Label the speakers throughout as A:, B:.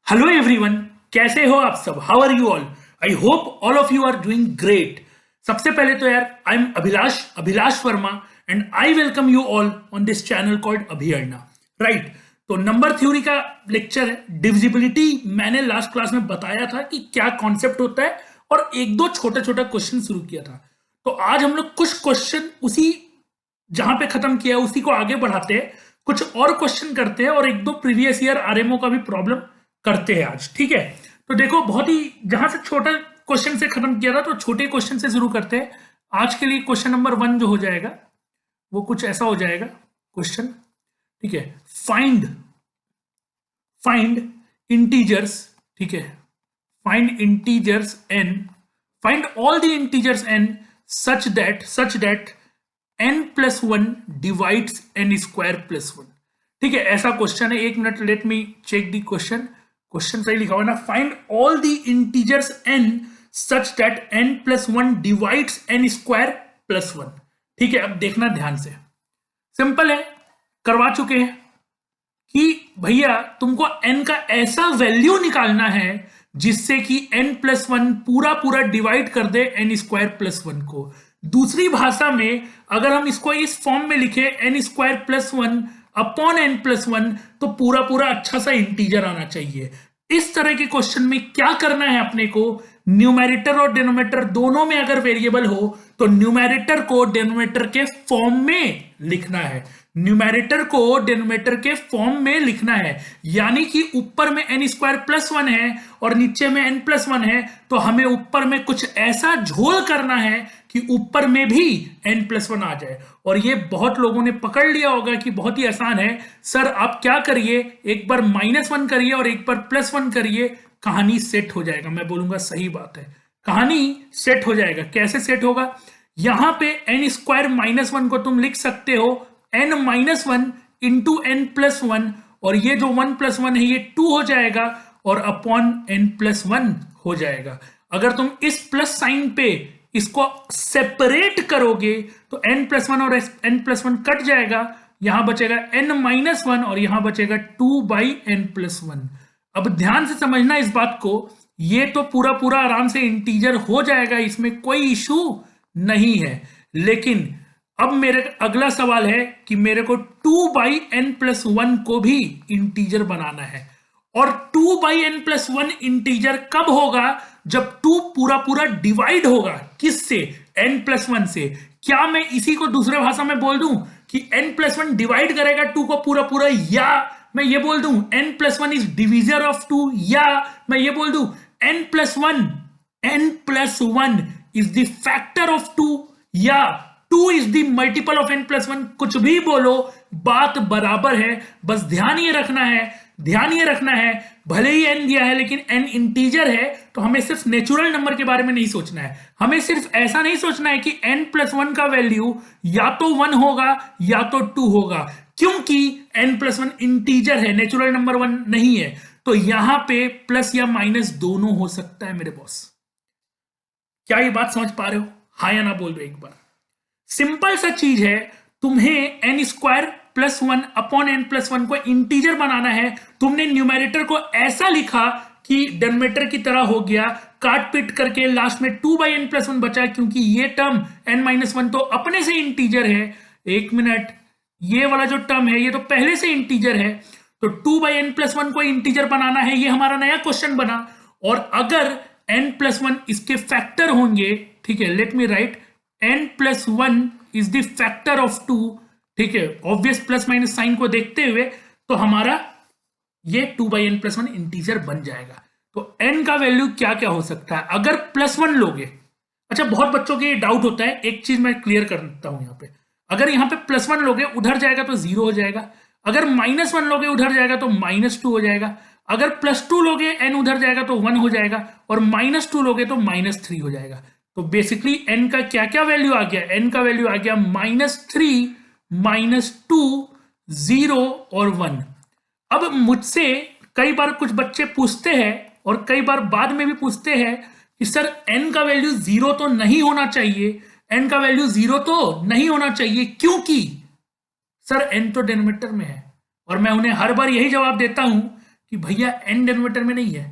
A: Hello everyone, कैसे हो आप सब? How are you all? I hope all of you are doing great. सबसे पहले तो यार I am Abhilash Verma and I welcome you all on this channel called Abhiarna. Right, तो नंबर थ्योरी का लेक्चर है डिविजिबिलिटी। मैंने लास्ट क्लास में बताया था कि क्या कॉन्सेप्ट होता है और एक दो छोटा छोटा क्वेश्चन शुरू किया था। तो आज हम लोग कुछ क्वेश्चन उसी जहां पे खत्म किया उसी को आगे बढ़ाते हैं, कुछ और क्वेश्चन करते हैं और एक दो प्रीवियस ईयर आरएमओ का भी प्रॉब्लम करते हैं आज। ठीक है, तो देखो बहुत ही जहां से छोटा क्वेश्चन से खत्म किया था तो छोटे क्वेश्चन से शुरू करते हैं। आज के लिए क्वेश्चन नंबर 1 जो हो जाएगा वो कुछ ऐसा हो जाएगा क्वेश्चन। ठीक है, फाइंड फाइंड इंटीजर्स। ठीक है, find integers n, find all the integers n such that n plus one divides n square plus one. ठीक है, ऐसा क्वेश्चन है। एक minute, let me check the question. Question सही लिखा हुआ ना, find all the integers n such that n plus one divides n square plus one. ठीक है, अब देखना ध्यान से, सिंपल है, करवा चुके हैं कि भैया तुमको n का ऐसा वैल्यू निकालना है जिससे कि n प्लस वन पूरा पूरा डिवाइड कर दे n स्क्वायर प्लस वन को। दूसरी भाषा में अगर हम इसको इस फॉर्म में लिखे n square plus one upon n plus one, तो पूरा पूरा अच्छा सा इंटीजर आना चाहिए। इस तरह के क्वेश्चन में क्या करना है अपने को, न्यूमेरेटर और डिनोमिनेटर दोनों में अगर वेरिएबल हो तो न्यूमेरेटर को डिनोमिनेटर के फॉर्म में लिखना है। न्यूमेरेटर को डिनोमिनेटर के फॉर्म में लिखना है, यानी कि ऊपर में n स्क्वायर प्लस वन है और नीचे में n प्लस वन है, तो हमें ऊपर में कुछ ऐसा झोल करना है कि ऊपर में भी n प्लस वन आ जाए। और ये बहुत लोगों ने पकड़ लिया होगा कि बहुत ही आसान है सर, आप क्या करिए, एक बार माइनस वन करिए और एक बार प्लस वन करिए, कहानी सेट हो जाएगा। मैं बोलूंगा सही बात है, कहानी सेट हो जाएगा। कैसे सेट होगा? यहां पे n स्क्वायर माइनस वन को तुम लिख सकते हो n minus one into n plus one, और ये जो वन प्लस वन है ये टू हो जाएगा और अपॉन n प्लस वन हो जाएगा। अगर तुम इस प्लस साइन पे इसको सेपरेट करोगे तो n प्लस वन और n प्लस वन कट जाएगा, यहां बचेगा n माइनस वन और यहां बचेगा two by n plus one. अब ध्यान से समझना इस बात को, ये तो पूरा पूरा आराम से इंटीजर हो जाएगा, इसमें कोई इशू नहीं है। लेकिन अब मेरे अगला सवाल है कि मेरे को 2 बाई एन प्लस वन को भी इंटीजर बनाना है। और 2 by n plus one integer कब होगा? जब 2 पूरा पूरा डिवाइड होगा किससे? n प्लस वन से। क्या मैं इसी को दूसरे भाषा में बोल दूं कि n प्लस वन डिवाइड करेगा 2 को पूरा पूरा, या मैं ये बोल दूं n plus one is divisor of 2, या मैं ये बोल दूं n plus one is the factor of 2, या 2 is the multiple of n plus one. कुछ भी बोलो, बात बराबर है। बस ध्यान ये रखना है भले ही n दिया है लेकिन n इंटीजर है, तो हमें सिर्फ नेचुरल नंबर के बारे में नहीं सोचना है। हमें सिर्फ ऐसा नहीं सोचना है कि n प्लस वन का वैल्यू या तो 1 होगा या तो 2 होगा, क्योंकि n प्लस वन इंटीजर है, नेचुरल नंबर 1 नहीं है। तो यहां पे प्लस या माइनस दोनों हो सकता है मेरे बॉस। क्या ये बात समझ पा रहे हो? हाँ या ना बोल रहे एक बार। सिंपल सा चीज है, तुम्हें n square plus one upon n plus one को इंटीजर बनाना है। तुमने न्यूमेरेटर को ऐसा लिखा कि डिनोमिनेटर की तरह हो गया, काट पीट करके लास्ट में 2 बाई एन प्लस वन बचा, क्योंकि ये टर्म n माइनस वन तो अपने से इंटीजर है। एक मिनट, ये वाला जो टर्म है ये तो पहले से इंटीजर है, तो 2 बाई एन प्लस वन को इंटीजर बनाना है, ये हमारा नया क्वेश्चन बना। और अगर n प्लस वन इसके फैक्टर होंगे, ठीक है, let me right n plus one is the factor of 2, ठीक है, ऑब्वियस प्लस माइनस साइन को देखते हुए, तो हमारा ये 2 by n plus one integer बन जाएगा। तो n का वैल्यू क्या क्या हो सकता है अगर प्लस वन लोगे? अच्छा, बहुत बच्चों के ये डाउट होता है, एक चीज मैं क्लियर कर देता हूं। यहां पे अगर यहां पे प्लस वन लोगे उधर जाएगा तो 0 हो जाएगा, अगर माइनस वन लोगे उधर जाएगा तो माइनस 2 हो जाएगा, अगर प्लस 2 लोगे n उधर जाएगा तो 1 हो जाएगा, और माइनस 2 लोगे तो माइनस 3 हो जाएगा। तो बेसिकली n का क्या क्या वैल्यू आ गया? n का वैल्यू आ गया -3, -2, 0 और 1। अब मुझसे कई बार कुछ बच्चे पूछते हैं और कई बार बाद में भी पूछते हैं कि सर n का वैल्यू 0 तो नहीं होना चाहिए, n का वैल्यू 0 तो नहीं होना चाहिए, क्योंकि सर n तो डिनोमिनेटर में है। और मैं उन्हें हर बार यही जवाब देता हूं कि भैया n डिनोमिनेटर में नहीं है,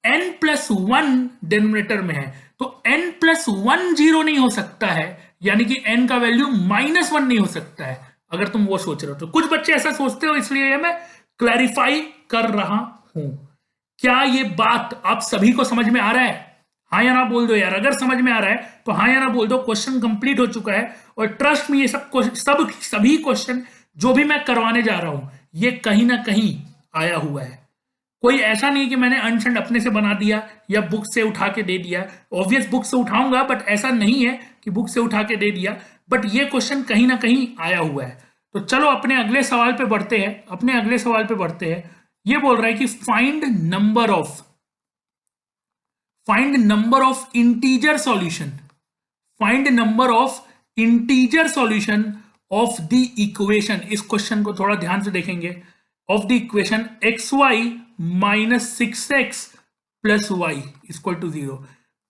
A: n+1 डिनोमिनेटर में है, तो n+1 जीरो नहीं हो सकता है, यानी कि n का वैल्यू -1 नहीं हो सकता है। अगर तुम वो सोच रहे हो तो कुछ बच्चे ऐसा सोचते हो, इसलिए मैं क्लैरिफाई कर रहा हूं। क्या ये बात आप सभी को समझ में आ रहा है? हाँ या ना बोल दो यार। अगर समझ में आ रहा है तो हाँ या ना बोल दो। क्वेश्चन कंप्लीट हो चुका है, और ट्रस्ट में ये सभी क्वेश्चन जो भी मैं करवाने जा रहा हूं ये कहीं ना कहीं आया हुआ है। कोई ऐसा नहीं कि मैंने अनशंड अपने से बना दिया या बुक से उठा के दे दिया। ऑब्वियस बुक से उठाऊंगा, बट ऐसा नहीं है कि बुक से उठा के दे दिया, बट ये क्वेश्चन कहीं ना कहीं आया हुआ है। तो चलो अपने अगले सवाल पे बढ़ते हैं। ये बोल रहा है कि find number of integer solution of the equation. इस क्वेश्चन को थोड़ा ध्यान से देखेंगे। Of the equation xy minus 6x plus y equal to 0।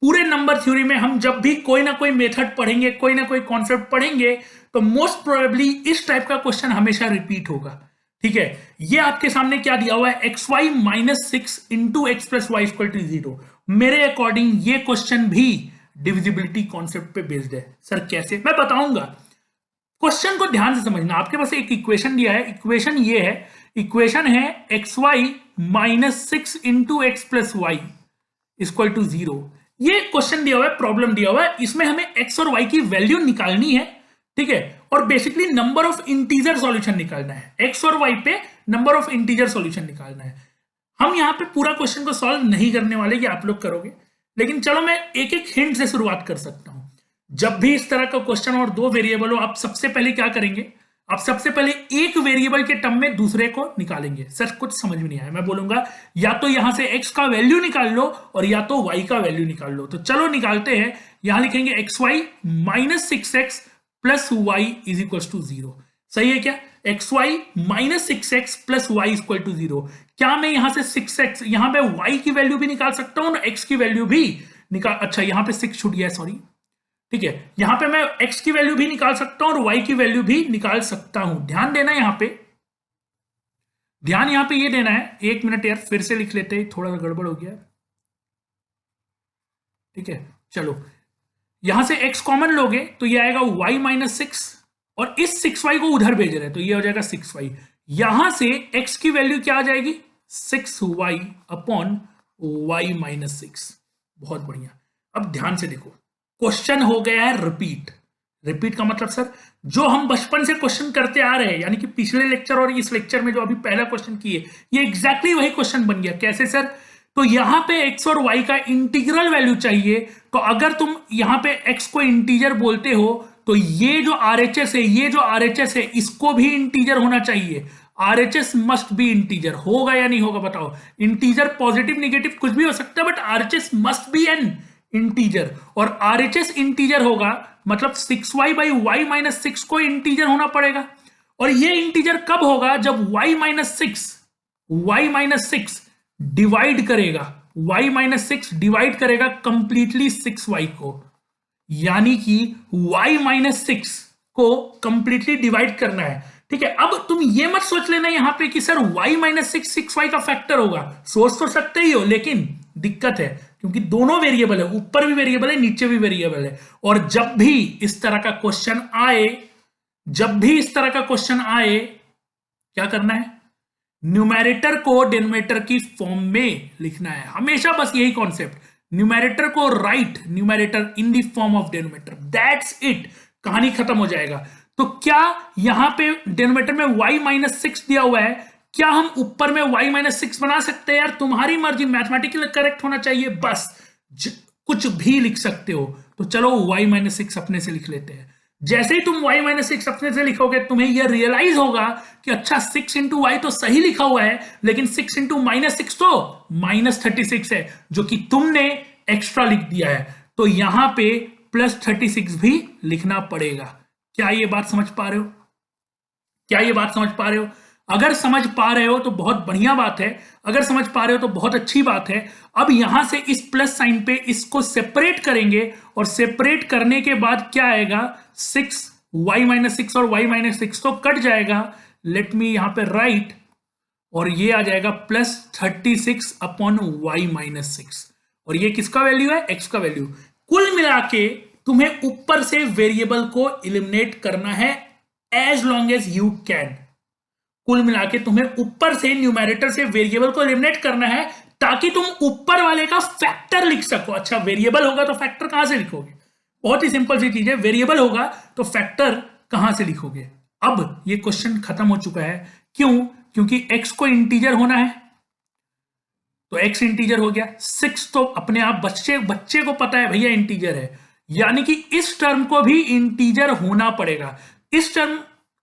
A: पूरे नंबर थ्योरी में हम जब भी कोई ना कोई मेथड पढ़ेंगे, कोई ना कोई कॉन्सेप्ट पढ़ेंगे, तो मोस्ट प्रोबेबली इस टाइप का क्वेश्चन हमेशा रिपीट होगा। ठीक है, ये आपके सामने क्या दिया हुआ है, xy minus 6 into x plus y equal to 0। मेरे अकॉर्डिंग ये क्वेश्चन भी डिविजिबिलिटी कॉन्सेप्ट पे बेस्ड है। सर कैसे, मैं बताऊंगा। क्वेश्चन को ध्यान से समझना। आपके पास एक इक्वेशन दिया है, इक्वेशन है xy minus 6 into x plus y equal to 0। ये क्वेश्चन दिया हुआ है, प्रॉब्लम दिया हुआ है, इसमें हमें x और y की वैल्यू निकालनी है। ठीक है, और basically number of integer solution निकालना है। x और y पे नंबर ऑफ इंटीजर सॉल्यूशन निकालना है। हम यहां पे पूरा क्वेश्चन को सॉल्व नहीं करने वाले, कि आप लोग करोगे, लेकिन चलो मैं एक एक हिंट से शुरुआत कर सकता हूं। जब भी इस तरह का क्वेश्चन और दो वेरिएबल हो, आप सबसे पहले क्या करेंगे, आप सबसे पहले एक वेरिएबल के टर्म में दूसरे को निकालेंगे। सर कुछ समझ में नहीं आया, मैं बोलूंगा या तो यहां से x का वैल्यू निकाल लो और या तो y का वैल्यू निकाल लो। तो चलो निकालते हैं। यहां लिखेंगे xy minus 6x plus y is equal to 0। सही है क्या? xy minus 6x plus y equal to 0। क्या मैं यहां से 6x, यहां पे y की वैल्यू भी निकाल सकता हूं और x की वैल्यू भी निकाल, अच्छा यहां पे 6 छूट गया, सॉरी। ठीक है, यहां पे मैं x की वैल्यू भी निकाल सकता हूं और y की वैल्यू भी निकाल सकता हूं। ध्यान देना यहां पे, ध्यान यहां पे ये देना है। एक मिनट यार, फिर से लिख लेते हैं, थोड़ा सा गड़बड़ हो गया। ठीक है, चलो यहां से x कॉमन लोगे तो ये आएगा y माइनस 6, और इस 6y को उधर भेज रहे हैं तो ये हो जाएगा 6y। यहां से x की वैल्यू क्या आ जाएगी, 6y अपॉन y माइनस 6। बहुत बढ़िया। अब ध्यान से देखो, क्वेश्चन हो गया है रिपीट का मतलब सर जो हम बचपन से क्वेश्चन करते आ रहे हैं, यानी कि पिछले लेक्चर और इस लेक्चर में जो अभी पहला क्वेश्चन किए, ये एग्जैक्टली वही क्वेश्चन बन गया। कैसे सर? तो यहां पे x और y का इंटीग्रल वैल्यू चाहिए। तो अगर तुम यहां पे x को इंटीजर बोलते हो तो ये जो RHS है इसको भी इंटीजर होना चाहिए। RHS must be integer. होगा या नहीं होगा बताओ? इंटीजर पॉजिटिव निगेटिव कुछ भी हो सकता है, but RHS must be N integer, और RHS इंटीजर होगा मतलब 6y बाई वाई माइनस 6 को इंटीजर होना पड़ेगा। और ये इंटीजर कब होगा? जब y माइनस 6 डिवाइड करेगा कंप्लीटली 6y को, यानी कि y माइनस 6 को कंप्लीटली डिवाइड करना है। ठीक है, अब तुम ये मत सोच लेना यहां पे कि सर y माइनस 6y का फैक्टर होगा। सोच तो सकते ही हो, लेकिन दिक्कत है क्योंकि दोनों वेरिएबल है, ऊपर भी वेरिएबल है नीचे भी वेरिएबल है। और जब भी इस तरह का क्वेश्चन आए क्या करना है? न्यूमेरेटर को डिनोमिनेटर की फॉर्म में लिखना है हमेशा। बस यही कॉन्सेप्ट, न्यूमेरेटर को right numerator in the form of denominator, that's it, कहानी खत्म हो जाएगा। तो क्या यहां पे डिनोमिनेटर में y माइनस 6 दिया हुआ है, क्या हम ऊपर में y माइनस 6 बना सकते हैं? यार तुम्हारी मर्जी, मैथमेटिकली करेक्ट होना चाहिए बस। कुछ भी लिख सकते हो। तो चलो y माइनस 6 अपने से लिख लेते हैं। जैसे ही तुम y माइनस 6 अपने से लिखोगे तुम्हें यह रियलाइज होगा कि अच्छा 6 इंटू वाई तो सही लिखा हुआ है, लेकिन 6 इंटू माइनस 6 तो माइनस 36 है, जो कि तुमने एक्स्ट्रा लिख दिया है। तो यहां पे प्लस 36 भी लिखना पड़ेगा। क्या ये बात समझ पा रहे हो? अगर समझ पा रहे हो तो बहुत बढ़िया बात है, अगर समझ पा रहे हो तो बहुत अच्छी बात है। अब यहां से इस प्लस साइन पे इसको सेपरेट करेंगे, और सेपरेट करने के बाद क्या आएगा, 6y माइनस 6 और y माइनस 6 तो कट जाएगा। लेट मी यहां पे राइट, और ये आ जाएगा +36/y-6, और ये किसका वैल्यू है, x का वैल्यू। कुल मिला के तुम्हें ऊपर से वेरिएबल को एलिमिनेट करना है as long as you can. कुल मिला के तुम्हें ऊपर से न्यूमैरेटर से वेरिएबल को एलिमिनेट करना है ताकि तुम ऊपर वाले का फैक्टर लिख सको। अच्छा, वेरिएबल होगा तो फैक्टर कहां से लिखोगे, बहुत ही सिंपल सी चीज है, वेरिएबल होगा तो फैक्टर कहां से लिखोगे। अब ये क्वेश्चन खत्म हो चुका है, क्यों, क्योंकि x को इंटीजर होना है, तो x इंटीजर हो गया, 6 तो अपने आप बच्चे को पता है भैया इंटीजर है, यानी कि इस टर्म को भी इंटीजर होना पड़ेगा। इस टर्म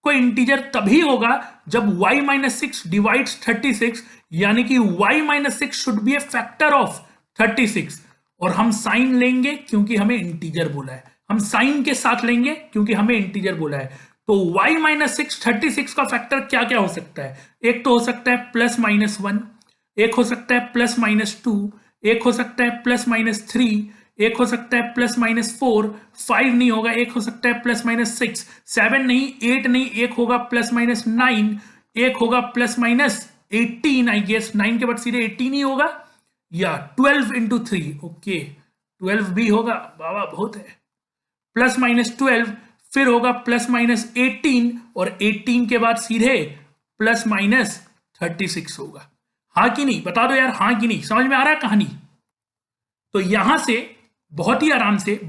A: को इंटीजर तभी होगा जब y-6 डिवाइड्स 36, यानी कि y-6 should be A factor of 36, और हम साइन लेंगे क्योंकि हमें इंटीजर बोला है, हम साइन के साथ लेंगे क्योंकि हमें इंटीजर बोला है। तो y-6 36 का फैक्टर क्या क्या हो सकता है, एक तो हो सकता है +-1, एक हो सकता है +-2, एक हो सकता है +-3, एक हो सकता है +-4, 5 नहीं होगा, एक हो सकता है +-6, 7 नहीं, 8 नहीं, एक होगा +-9, एक होगा +-18, आई गेस 9 के बाद सीधे 18 ही होगा, या 12 इंटू 3, ओके 12 भी होगा, बाबा बहुत है, +-12, फिर होगा +-18, और 18 के बाद सीधे +-36 होगा। हाँ कि नहीं, बता दो यार, हाँ कि नहीं, समझ में आ रहा है कहानी। तो यहां से बहुत ही आराम से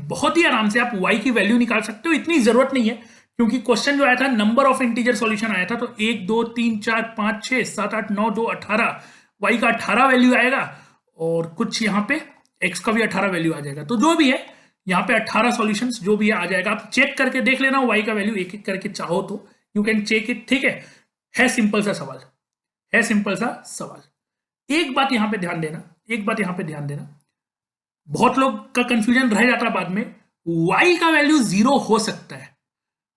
A: आप y की वैल्यू निकाल सकते हो, इतनी जरूरत नहीं है क्योंकि क्वेश्चन जो आया था नंबर ऑफ इंटीजर सॉल्यूशन आया था, तो 1 2 3 4 5 6 7 8 9 2 18, y का 18 वैल्यू आएगा, और कुछ यहाँ पे x का भी 18 वैल्यू आ जाएगा, तो जो भी है यहाँ पे 18 सॉल्यूशंस जो भी आ जाएगा, आप चेक करके देख लेना y का वैल्यू एक एक करके, चाहो तो यू कैन चेक इट, ठीक है सिंपल सा सवाल, है सिंपल सा सवाल। एक बात यहां पे ध्यान देना, बहुत लोग का कंफ्यूजन रह जाता है बाद में, y का वैल्यू 0 हो सकता है,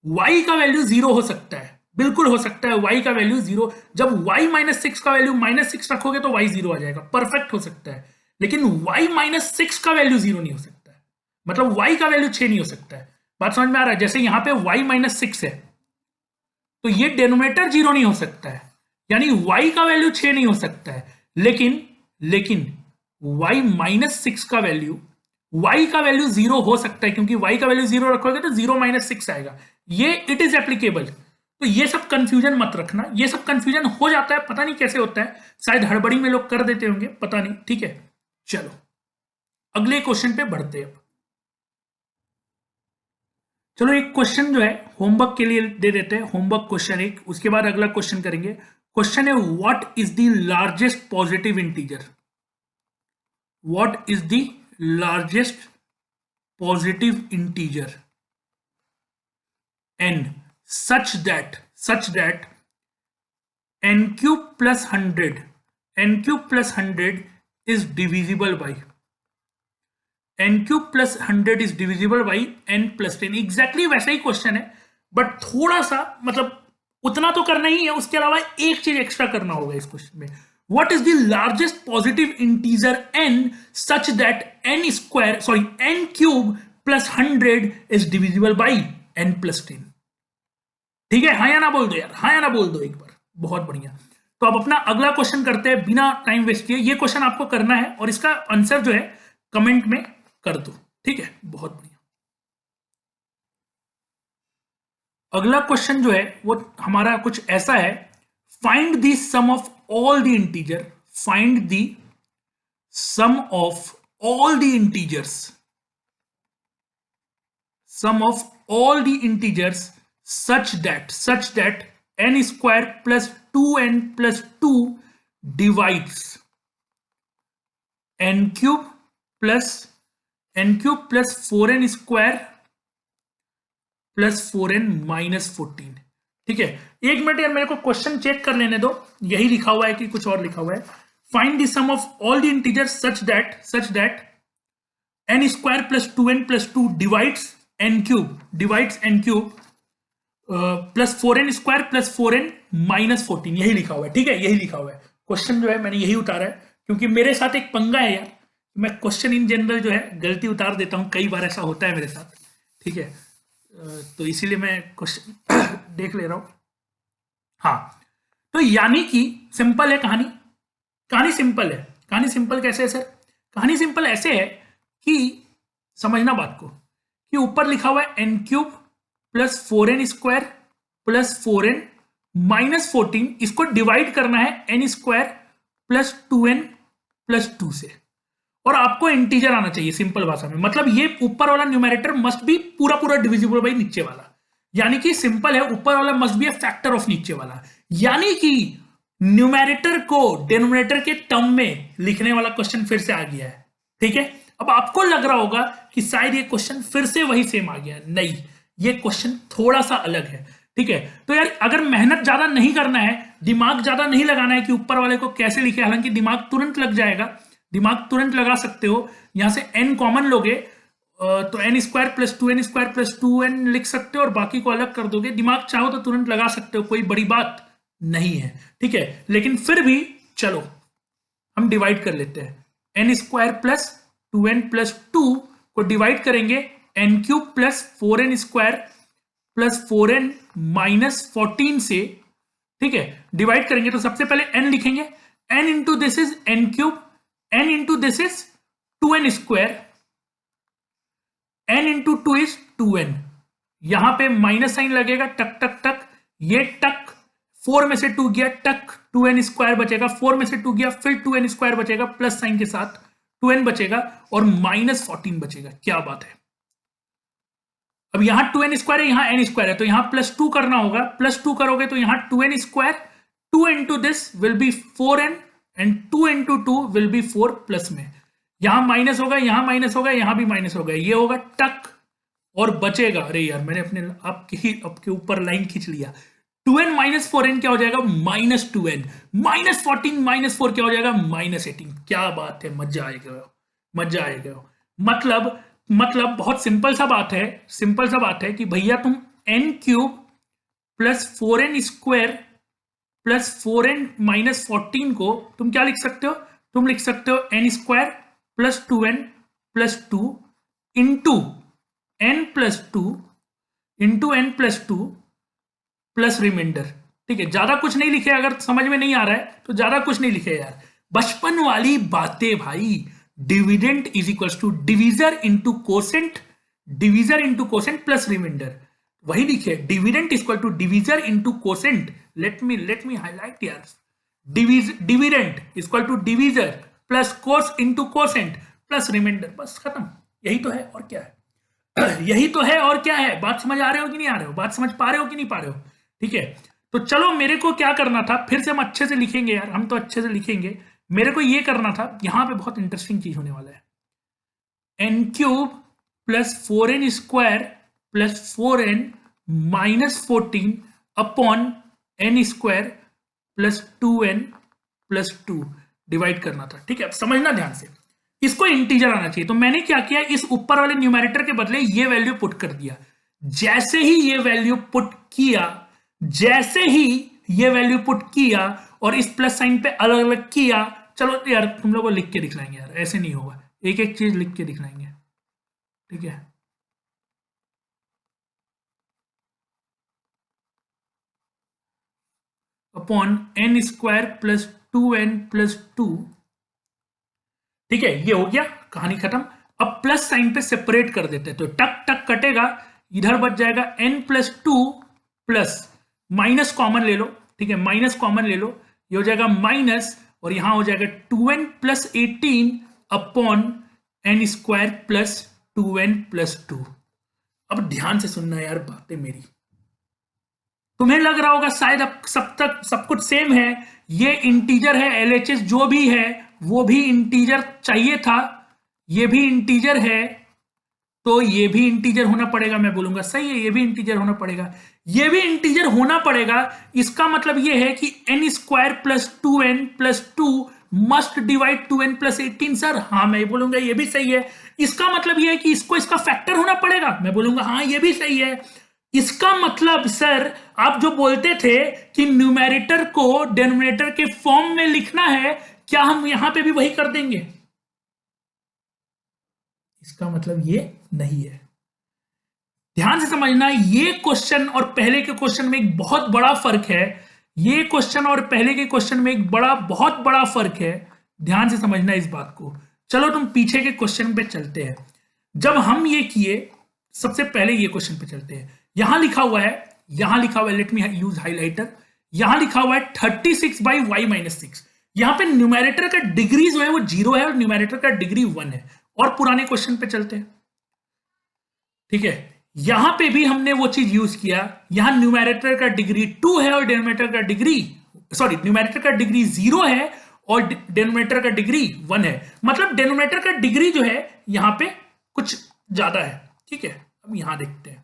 A: y का वैल्यू 0 हो सकता है, बिल्कुल हो सकता है y का वैल्यू 0, जब y-6 का वैल्यू -6 रखोगे तो y 0 आ जाएगा, परफेक्ट हो सकता है, लेकिन y-6 का वैल्यू 0 नहीं हो सकता है, मतलब y का वैल्यू 6 नहीं हो सकता है। बात समझ में आ रहा है, जैसे यहां पे y-6 है तो ये डेनोमिनेटर 0 नहीं हो सकता है, यानी y का वैल्यू 6 नहीं हो सकता है, लेकिन y-6 का वैल्यू, y का वैल्यू 0 हो सकता है, क्योंकि y का वैल्यू 0 रखोगे तो 0-6 आएगा, ये इट इज एप्लीकेबल। तो ये सब कंफ्यूजन मत रखना, ये सब कंफ्यूजन हो जाता है, पता नहीं कैसे होता है, शायद हड़बड़ी में लोग कर देते होंगे, पता नहीं, ठीक है। चलो अगले क्वेश्चन पे बढ़ते हैं। चलो एक क्वेश्चन जो है होमवर्क के लिए दे देते हैं, होमवर्क क्वेश्चन एक, उसके बाद अगला क्वेश्चन करेंगे। क्वेश्चन है, what is the largest positive integer, what is the largest positive integer n such that n cube plus 100 is divisible by n cube plus 100 is divisible by n plus 10। Exactly वैसा ही question है, but थोड़ा सा मतलब उतना तो करना ही है, उसके अलावा एक चीज एक्स्ट्रा करना होगा इस क्वेश्चन में। What is the largest positive integer n such that n cube plus 100 is divisible by n plus 10? ठीक है, हाँ या ना बोल दो यार, हाँ या ना बोल दो एक बार, बहुत बढ़िया। तो अब अपना अगला क्वेश्चन करते हैं बिना टाइम वेस्ट किए, ये क्वेश्चन आपको करना है और इसका आंसर जो है कमेंट में कर दो, ठीक है, बहुत बढ़िया। अगला क्वेश्चन जो है वो हमारा कुछ ऐसा है, find the sum of all the integer, find the sum of all the integers, sum of all the integers such that n square plus 2n plus 2 divides n cube plus 4n square plus 4n minus 14। ठीक है, एक minute यार, मेरे को question check कर लेने दो, यही लिखा हुआ है कि कुछ और लिखा हुआ है। Find the sum of all the integers such that n square plus 2n plus 2 divides n cube plus 4n square plus 4n minus 14, यही लिखा हुआ है, ठीक है, यही लिखा हुआ है। क्वेश्चन जो है मैंने यही उतारा है, क्योंकि मेरे साथ एक पंगा है यार, मैं क्वेश्चन इन जनरल जो है गलती उतार देता हूँ, कई बार ऐसा होता है मेरे साथ, ठीक है, तो इसीलिए मैं क्वेश्चन देख ले रहा हूँ। हाँ, तो यानी कि सिंपल है कहानी, कहानी सिंपल है। कहानी सिंपल कैसे है सर? कहानी सिंपल ऐसे है कि समझना बात को, कि ऊपर लिखा हुआ है n cube plus 4n² plus 4n minus 14, इसको डिवाइड करना है n² प्लस 2n प्लस 2 से, और आपको इंटीजर आना चाहिए सिंपल भाषा में। मतलब ये ऊपर वाला न्यूमैरेटर मस्ट बी पूरा पूरा डिविजिबल बाई नीचे वाला, यानी कि सिंपल है, ऊपर वाला must be A factor of नीचे वाला, यानी कि न्यूमैरेटर को डिनोमिनेटर के टर्म में लिखने वाला क्वेश्चन फिर से आ गया है। ठीक है, अब आपको लग रहा होगा कि शायद ये क्वेश्चन फिर से वही सेम आ गया, नहीं, ये क्वेश्चन थोड़ा सा अलग है। ठीक है, तो यार अगर मेहनत ज्यादा नहीं करना है, दिमाग ज्यादा नहीं लगाना है कि ऊपर वाले को कैसे लिखे, हालांकि दिमाग तुरंत लग जाएगा, दिमाग तुरंत लगा सकते हो। यहां से n कॉमन लोगे तो n² plus 2n² plus 2n लिख सकते हो, और बाकी को अलग कर दोगे। दिमाग चाहो तो तुरंत लगा सकते हो, कोई बड़ी बात नहीं है। ठीक है, लेकिन फिर भी चलो हम डिवाइड कर लेते हैं। n² प्लस 2n प्लस 2 को डिवाइड करेंगे n³ plus 4n² plus 4n minus 14 से। ठीक है, डिवाइड करेंगे तो सबसे पहले n लिखेंगे, n into this is n³, n into this is 2n², n into 2 is 2n। यहां पे माइनस साइन लगेगा, टक टक टक, ये टक 4 में से 2 गया, टक 2n² बचेगा, 4 में से 2 गया, फिर 2n² बचेगा प्लस साइन के साथ, 2n बचेगा और माइनस 14 बचेगा। क्या बात है। अब यहां 2n² है, यहां n² है, तो यहां प्लस 2 करना होगा, प्लस 2 करोगे तो यहां 2n², 2 into this will be 4n and 2 into 2 will be 4 plus में, यहां माइनस होगा, यहां माइनस होगा, यहां भी माइनस होगा, ये होगा टक और बचेगा। अरे यार मैंने अपने आपके ऊपर लाइन खींच लिया। 2n माइनस 4n क्या हो जाएगा? माइनस 2n माइनस 14 माइनस 4 क्या हो जाएगा? माइनस 18। क्या बात है, मजा आएगा, मजा आएगा। मतलब बहुत सिंपल सा बात है, सिंपल सा बात है कि भैया तुम n³ plus 4n² plus 4n minus 14 को तुम क्या लिख सकते हो? तुम लिख सकते हो n² plus 2n plus 2 into n plus 2 into n plus 2 plus reminder. ठीक है, ज्यादा कुछ नहीं लिखे, अगर समझ में नहीं आ रहा है तो ज्यादा कुछ नहीं लिखे यार, बचपन वाली बातें भाई। Dividend is equal to divisor into quotient, divisor into quotient plus remainder, वही लिखे, dividend is equal to divisor into quotient. Let me highlight यार, dividend is equal to divisor plus quo into quotient plus remainder, बस खत्म। यही तो है और क्या है, यही तो है और क्या है। बात समझ आ रहे हो कि नहीं आ रहे हो? बात समझ पा रहे हो कि नहीं पा रहे हो? ठीक है, तो चलो मेरे को क्या करना था, फिर से हम अच्छे से लिखेंगे यार, हम तो अच्छे से लिखेंगे। मेरे को ये करना था, यहां पे बहुत इंटरेस्टिंग चीज होने वाला है। n³ plus 4n² plus 4n minus 14 upon n² plus 2n plus 2 divide करना था। ठीक है, अब समझना ध्यान से, इसको इंटीजर आना चाहिए। तो मैंने क्या किया, इस ऊपर वाले न्यूमैरेटर के बदले ये वैल्यू पुट कर दिया। जैसे ही ये वैल्यू पुट किया, जैसे ही ये वैल्यू पुट किया और इस प्लस साइन पे अलग अलग किया, चलो यार तुम लोगों को लिख के दिखलाएंगे यार, ऐसे नहीं होगा, एक एक चीज लिख के दिखलाएंगे। ठीक है, upon n² plus 2n plus 2। ठीक है, ये हो गया, कहानी खत्म। अब प्लस साइन पे सेपरेट कर देते हैं, तो टक टक कटेगा, इधर बच जाएगा n plus 2 plus minus common ले लो। ठीक है, माइनस कॉमन ले लो, ये हो जाएगा माइनस, और यहां हो जाएगा 2n plus 18 upon n² plus 2n plus 2। अब ध्यान से सुनना यार बातें मेरी, तुम्हें लग रहा होगा शायद अब सब तक सब कुछ सेम है, ये इंटीजर है, एलएचएस जो भी है वो भी इंटीजर चाहिए था, ये भी इंटीजर है, तो ये भी इंटीजर होना पड़ेगा। मैं बोलूंगा सही है, ये भी इंटीजर होना पड़ेगा, ये भी इंटीजर होना पड़ेगा। इसका मतलब ये है कि n² plus 2n plus 2 must divide 2n plus 18। Sir हाँ, मैं बोलूंगा ये भी सही है। इसका मतलब ये है कि इसको इसका फैक्टर होना पड़ेगा। मैं बोलूंगा हाँ, ये भी सही है। इसका मतलब सर आप जो बोलते थे कि न्यूमैरेटर को डिनोमिनेटर के फॉर्म में लिखना है, क्या हम यहां पे भी वही कर देंगे? इसका मतलब ये नहीं है। ध्यान से समझना, ये क्वेश्चन और पहले के क्वेश्चन में एक बहुत बड़ा फर्क है। ये क्वेश्चन और पहले के क्वेश्चन में एक बहुत बड़ा फर्क है, ध्यान से समझना इस बात को। चलो तुम पीछे के क्वेश्चन पे चलते हैं। जब हम ये किए, सबसे पहले ये क्वेश्चन पे चलते हैं। यहां लिखा हुआ है, लेट मी यूज हाइलाइटर। यहां लिखा हुआ है 36/y-6। यहां पे न्यूमेरेटर का डिग्री जो है वो 0 है और न्यूमेरेटर का डिग्री 1 है। और पुराने क्वेश्चन पे चलते हैं, ठीक है। यहां पे भी हमने वो चीज यूज किया, यहां न्यूमेरेटर का डिग्री 2 है और डिनोमिनेटर का डिग्री, सॉरी, न्यूमेरेटर का डिग्री 0 है और डिनोमिनेटर का डिग्री 1 है। मतलब डिनोमिनेटर का डिग्री जो है यहां पे कुछ ज्यादा है, ठीक है। अब यहां देखते हैं,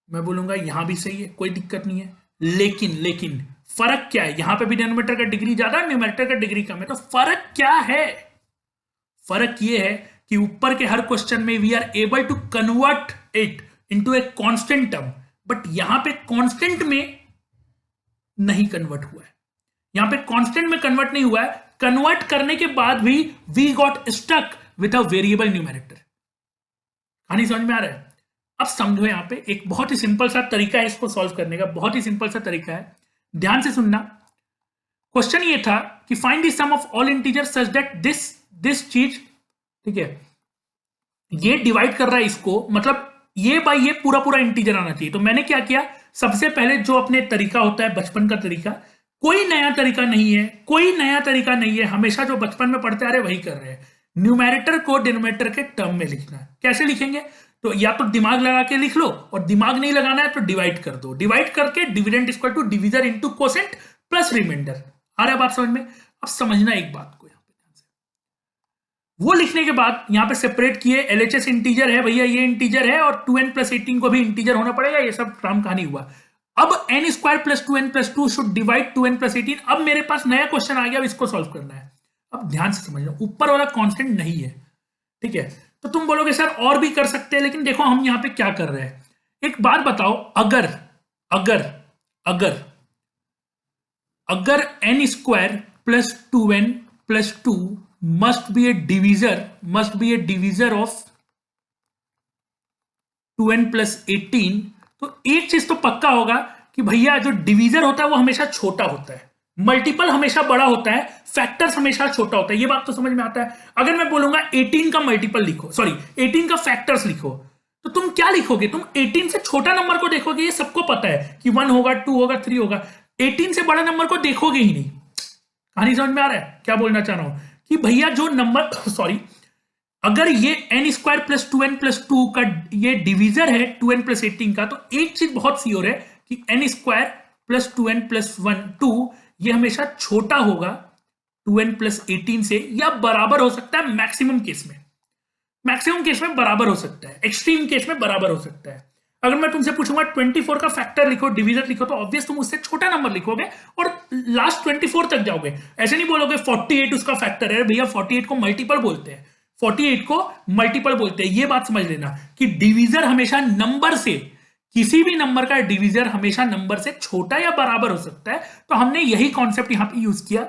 A: मैं बोलूंगा यहां भी सही है, कोई दिक्कत नहीं है। लेकिन फर्क क्या है, यहां पे भी डिनोमिनेटर का डिग्री ज्यादा है, न्यूमेरेटर का डिग्री कम है। तो फर्क क्या है? फर्क ये है कि ऊपर के हर क्वेश्चन में we are able to convert it into a constant term, but यहां पे कांस्टेंट में नहीं कन्वर्ट हुआ है। यहां पे कांस्टेंट में कन्वर्ट नहीं हुआ है। कन्वर्ट करने के बाद भी we got stuck with a variable numerator. कहानी समझ में आ रहा है? अब समझो, यहां पे एक बहुत ही सिंपल सा तरीका है इसको सॉल्व करने का, बहुत ही सिंपल सा तरीका है, ध्यान से सुनना। क्वेश्चन ये था कि find the sum of all integer such that this चीज, ठीक है, ये डिवाइड कर रहा है इसको, मतलब ये बाई ये पूरा इंटीजर आना चाहिए। तो मैंने क्या किया, सबसे पहले जो अपने तरीका होता है बचपन का तरीका, कोई नया तरीका नहीं है, कोई नया तरीका नहीं है, हमेशा जो बचपन में पढ़ते आ रहे वही कर रहे हैं। न्यूमेरेटर को डिनोमिनेटर के टर्म में लिखना है। कैसे लिखेंगे? तो या तो दिमाग लगा के लिख लो, और दिमाग नहीं लगाना है तो डिवाइड कर दो। डिवाइड करके dividend equal to divisor into quotient plus remainder. आ रहा है बात समझ में? अब समझना एक बात को, यहां पे वो लिखने के बाद यहां पे सेपरेट किए, एलएचएस इंटीजर है भैया, ये इंटीजर है, और 2n+18 को भी इंटीजर होना पड़ेगा, ये सब काम कहानी हुआ। अब n² + 2n+2 should divide 2n+18। अब मेरे पास नया क्वेश्चन आ गया, अब इसको सॉल्व करना है। अब ध्यान से समझना, ऊपर वाला कांस्टेंट नहीं है, ठीक है। तो तुम बोलोगे सर और भी कर सकते हैं, लेकिन देखो हम यहां पे क्या कर रहे हैं। एक बात बताओ, अगर अगर अगर अगर n² + 2n+2 must be a divisor of 2n+18, तो एक चीज तो पक्का होगा कि भैया जो डिवीजर होता है वो हमेशा छोटा होता है, मल्टीपल हमेशा बड़ा होता है, फैक्टर्स हमेशा छोटा होता है। ये बात तो समझ में आता है। अगर मैं बोलूंगा 18 का मल्टीपल लिखो, सॉरी 18 का फैक्टर्स लिखो, तो तुम क्या लिखोगे? तुम 18 से छोटा नंबर को देखोगे, ये सबको पता है कि 1 होगा, 2 होगा, 3 होगा। 18 से बड़ा नंबर को देखोगे ही नहीं। कहानी समझ में आ रहा है क्या बोलना चाह रहा हूं? कि भैया जो नंबर सॉरी अगर ये n² + 2n+2 का ये डिवीजर है 2n+18 का, तो एक चीज बहुत श्योर है कि n² + 2n+2 ये हमेशा छोटा होगा 2n+18 से, या बराबर हो सकता है मैक्सिमम केस में। मैक्सिमम केस में बराबर हो सकता है, एक्सट्रीम केस में बराबर हो सकता है। अगर मैं तुमसे पूछूंगा 24 का फैक्टर लिखो, डिवीजर लिखो, तो ऑब्वियस तुम उससे छोटा नंबर लिखोगे और लास्ट 24 तक जाओगे। ऐसे नहीं बोलोगे 48 उसका फैक्टर है, भैया 48 को मल्टीपल बोलते हैं, 48 को मल्टीपल बोलते हैं। ये बात समझ लेना कि डिवीजर हमेशा नंबर से, किसी भी नंबर का डिवीजर हमेशा नंबर से छोटा या बराबर हो सकता है। तो हमने यही कॉन्सेप्ट यहां पे यूज किया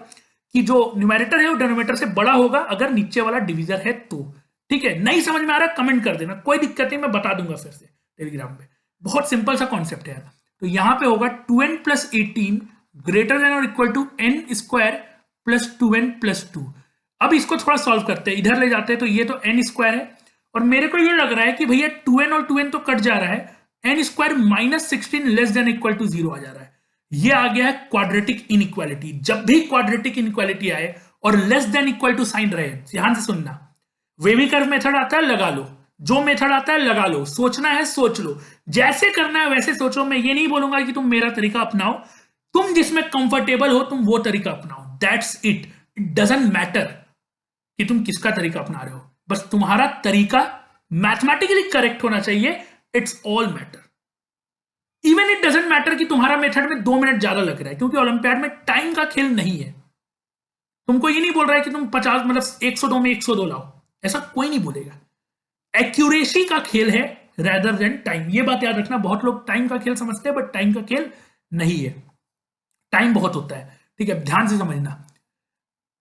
A: कि जो न्यूमेरेटर है वो डिनोमिनेटर से बड़ा होगा अगर नीचे वाला डिवीजर है तो। ठीक है, नहीं समझ में आ रहा कमेंट कर देना, कोई दिक्कत नहीं, मैं बता दूंगा फिर से टेलीग्राम पे। बहुत सिंपल सा कॉन्सेप्ट है। तो यहां पे होगा 2n+18 ग्रेटर देन और इक्वल टू n² + 2n+2। अब इसको थोड़ा सॉल्व करते हैं, इधर ले जाते हैं, तो ये तो n² है, और मेरे को ये लग रहा है कि भैया 2n और 2n तो कट जा रहा है, n² -16 less than equal to 0 आ जा रहा है। ये आ गया है क्वाड्रेटिक इनइक्वालिटी। जब भी क्वाड्रेटिक इनइक्वालिटी आए और less than equal to sign रहे, ध्यान से सुनना, वेवी कर्व मेथड आता है लगा लो, जो मेथड आता है लगा लो, सोचना है सोच लो, जैसे करना है वैसे सोचो। मैं ये नहीं बोलूंगा कि तुम मेरा तरीका अपनाओ, तुम जिसमें कंफर्टेबल हो तुम वो तरीका अपनाओ, that's it. It doesn't matter कि तुम किसका तरीका अपना रहे हो, बस तुम्हारा तरीका मैथमेटिकली करेक्ट होना चाहिए। It's all matter. Even it doesn't matter कि तुम्हारा मेथड में 2 मिनट ज्यादा लग रहा है, क्योंकि ओलंपियाड में टाइम का खेल नहीं है। तुमको ये नहीं बोल रहा है कि तुम 50 मतलब 102 में 102 लाओ, ऐसा कोई नहीं बोलेगा। एक्यूरेसी का खेल है रेदर देन टाइम। ये बात याद रखना, बहुत लोग टाइम का खेल समझते हैं बट टाइम का खेल नहीं है, टाइम बहुत होता है। ठीक है, ध्यान से समझना।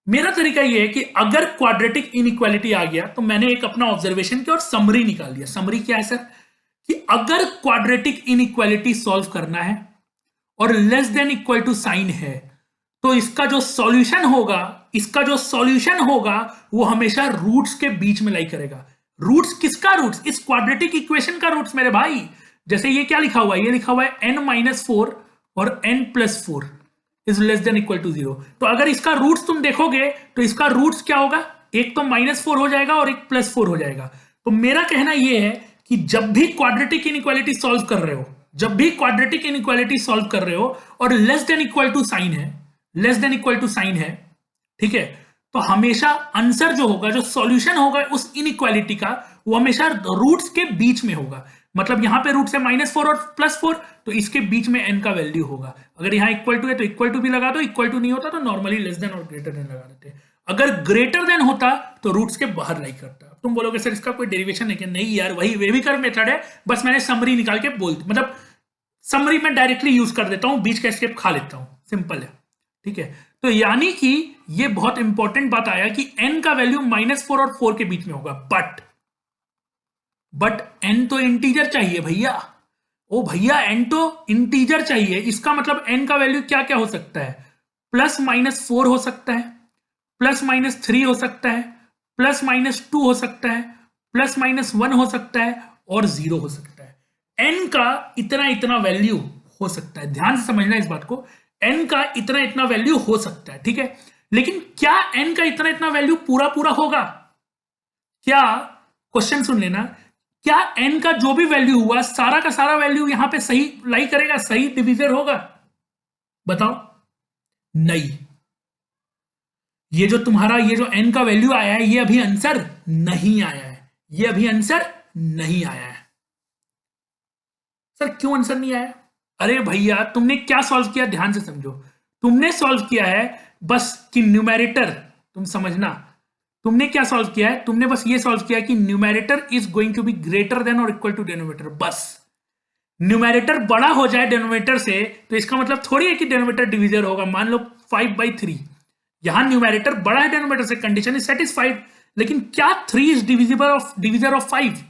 A: मेरा तरीका यह है कि अगर क्वाड्रेटिक इनइक्वालिटी आ गया तो मैंने एक अपना ऑब्जर्वेशन किया और समरी निकाल दिया। समरी क्या है सर? कि अगर क्वाड्रेटिक इनइक्वालिटी सॉल्व करना है और less than equal to sign है, तो इसका जो सॉल्यूशन होगा, वो हमेशा रूट्स के बीच में लाई करेगा। रूट्स किसका? रूट्स इस क्वाड्रेटिक इक्वेशन का रूट्स मेरे भाई। जैसे ये क्या लिखा हुआ है? ये लिखा हुआ है n-4 और n+4 is less than equal to 0। तो अगर इसका रूट्स तुम देखोगे तो इसका रूट्स क्या होगा? एक तो -4 हो जाएगा और एक +4 हो जाएगा। तो मेरा कहना यह है कि जब भी क्वाड्रेटिक इनइक्वालिटी सॉल्व कर रहे हो, और less than equal to sign है, ठीक है, तो हमेशा आंसर जो होगा, जो सॉल्यूशन होगा उस इनइक्वालिटी का, वो हमेशा रूट्स के बीच में होगा। मतलब यहां पे रूट्स है -4 और +4, तो इसके बीच में n का वैल्यू होगा। अगर यहां इक्वल टू है तो इक्वल टू भी लगा दो, इक्वल टू नहीं होता तो नॉर्मली लेस देन और ग्रेटर देन लगा देते। अगर ग्रेटर देन होता तो रूट्स के बाहर लाई करता। तुम बोलोगे सर इसका कोई डेरिवेशन है क्या? नहीं यार, वही वेविकर मेथड है, बस मैंने समरी निकाल के मतलब समरी में डायरेक्टली यूज कर देता हूं, बीच का स्टेप खा लेता हूं, सिंपल है, ठीक है। तो यानी कि ये बहुत इंपॉर्टेंट बात आया कि n का वैल्यू -4 और 4 के बीच में होगा, बट n तो इंटीजर चाहिए भैया। ओ भैया, n तो इंटीजर चाहिए, इसका मतलब n का वैल्यू क्या क्या हो सकता है? +-4 हो सकता है, +-3 हो सकता है, +-2 हो सकता है, +-1 हो सकता है और 0 हो सकता है। n का इतना इतना वैल्यू हो सकता है, ध्यान से समझना इस बात को। n का इतना इतना वैल्यू हो सकता है, ठीक है। लेकिन क्या n का इतना इतना वैल्यू पूरा पूरा होगा? क्या, क्वेश्चन सुन लेना, क्या n का जो भी वैल्यू हुआ सारा का सारा वैल्यू यहां पे सही लाई करेगा, सही डिविजर होगा? बताओ। नहीं, ये जो तुम्हारा ये जो n का वैल्यू आया है, ये अभी आंसर नहीं आया है, ये अभी आंसर नहीं आया है। सर क्यों आंसर नहीं आया? अरे भैया, तुमने क्या सॉल्व किया, ध्यान से समझो। तुमने सॉल्व किया है बस कि न्यूमेरेटर, तुम समझना, तुमने क्या सॉल्व किया है, तुमने बस ये सॉल्व किया कि numerator is going to be greater than और इक्वल टू डिनोमिनेटर। बस न्यूमेरेटर बड़ा हो जाए डिनोमिनेटर से तो इसका मतलब थोड़ी है कि डिनोमिनेटर डिविजर होगा। मान लो 5/3, यहां न्यूमेरेटर बड़ा है डिनोमिनेटर से, कंडीशन इज सेटिस्फाइड। लेकिन क्या 3 इज डिविजर ऑफ 5?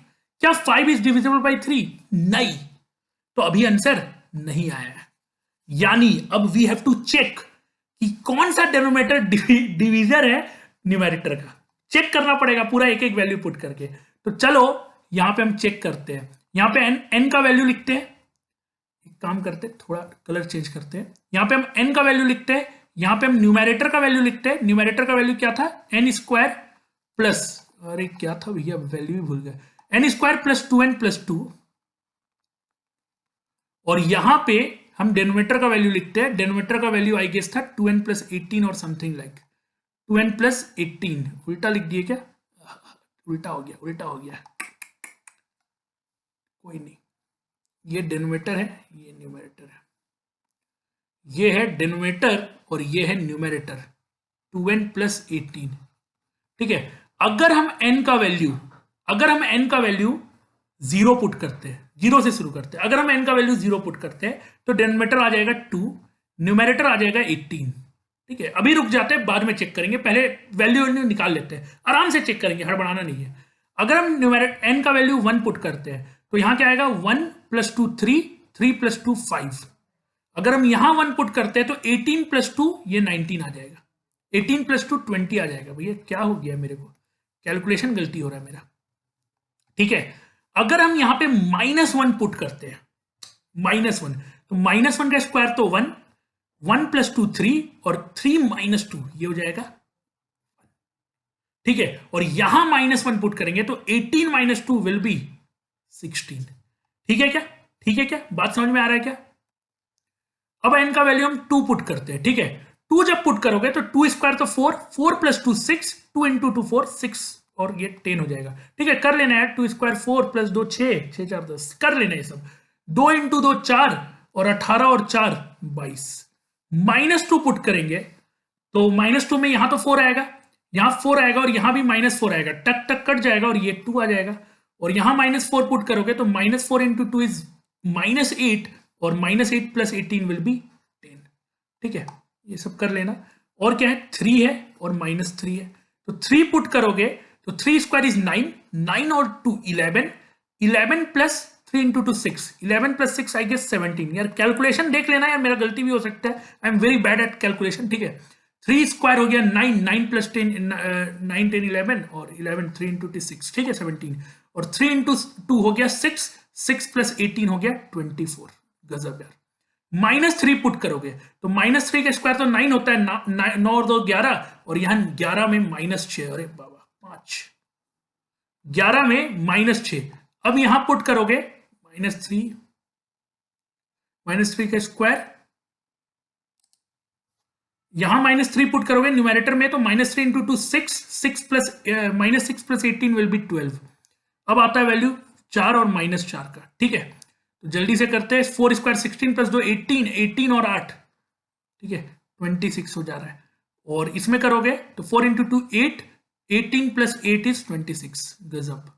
A: क्या 5 इज डिविजिबल बाई 3? नहीं, तो अभी आंसर नहीं आया है। यानी अब वी हैव टू चेक कि कौन सा डिनोमिनेटर डिवीजर है न्यूमेरेटर का। चेक करना पड़ेगा पूरा एक एक वैल्यू पुट करके। तो चलो यहां पे हम चेक करते हैं। यहां पे n का वैल्यू लिखते हैं, एक काम करते हैं, थोड़ा कलर चेंज करते हैं। यहां पे हम n का वैल्यू लिखते हैं, यहां पे हम न्यूमेरेटर का वैल्यू लिखते हैं। न्यूमेरेटर का वैल्यू क्या था? n² प्लस, अरे क्या था भैया, वैल्यू ही भूल गए, n² प्लस 2n+2। और यहां पे हम डिनोमिनेटर का वैल्यू लिखते हैं। डिनोमिनेटर का वैल्यू आई गेस था 2n+18 और समथिंग लाइक 2n+18। उल्टा लिख दिए क्या? उल्टा हो गया, कोई नहीं। ये डिनोमिनेटर है, ये न्यूमरेटर है, ये है डिनोमिनेटर और ये है न्यूमरेटर 2n+18, ठीक है। अगर हम n का वैल्यू 0 पुट करते हैं, 0 से शुरू करते हैं, अगर हम n का वैल्यू 0 पुट करते हैं तो डिनोमिनेटर आ जाएगा 2, न्यूमरेटर आ जाएगा 18, ठीक है। अभी रुक जाते हैं, बाद में चेक करेंगे, पहले वैल्यू निकाल लेते हैं, आराम से चेक करेंगे, हड़बड़ाना नहीं है। अगर हम न्यूमरेटर n का वैल्यू 1 पुट करते हैं तो यहां क्या आएगा? 1 + 2 3, 3 + 2 5। अगर हम यहां 1 पुट करते हैं तो 18 + 2 ये 19 आ जाएगा, 18 + 2 20 आ जाएगा। भैया क्या हो गया, मेरे को कैलकुलेशन गलती हो रहा है मेरा, ठीक है। अगर हम यहां पे -1 पुट करते हैं, -1, तो -1 का स्क्वायर तो 1, 1 + 2 3 और 3 - 2 ये हो जाएगा, ठीक है। और यहां -1 पुट करेंगे तो 18 - 2 विल बी 16, ठीक है क्या? ठीक है क्या? बात समझ में आ रहा है क्या? अब n का वैल्यू हम 2 पुट करते हैं, ठीक है। 2 जब पुट करोगे तो 2² तो 4, 4 + 2 6, 2 × 2 4 6 और ये 10 हो जाएगा, ठीक है। कर लेना है, 2² 4 + 2 6, 6 4 10, कर लेना है सब। 2 × 2 4 और 18 और 4 22। -2 पुट करेंगे तो -2 में यहां तो 4 आएगा, यहां 4 आएगा और यहां भी -4 आएगा, टक टक कट जाएगा और ये 2 आ जाएगा। और यहां -4 पुट करोगे तो -4 × 2 इज -8 और -8 + 18 विल बी 10, ठीक है। ये सब कर लेना। और क्या है? 3 है और -3 है, तो 3 पुट करोगे तो 3² इज 9, 9 और 2 11, 11 + 3 into two 6, 11 plus 6 I guess 17। यार कैलकुलेशन देख लेना यार, मेरा गलती भी हो सकता है, I am very bad at calculation, ठीक है। 3 स्क्वायर हो गया 9, 9 प्लस 10, 9 10 11, और 11 3 इंटू 6, ठीक है 17, और 3 इंटू 2 हो गया 6, 6 प्लस 18 हो गया 24। गजब यार। -3 पुट करोगे तो -3 का स्क्वायर तो 9 होता है, 9 और 2 11, और यहां 11 में -6, अरे बाबा 5, 11 में -6। अब यहां पुट करोगे -3, -3 का स्क्वायर, यहां -3 पुट करोगे न्यूमेरेटर में, तो -3 into 2 6, 6 plus -6 plus 18 will be 12। अब आता है वैल्यू 4 और -4 का, ठीक है। तो जल्दी से करते हैं, 4 स्क्वायर 16 प्लस 2 18, 18 और 8, ठीक है 26 हो जा रहा है। और इसमें करोगे तो 4 इंटू 2 8, 18 प्लस 8 इज 26। गजब।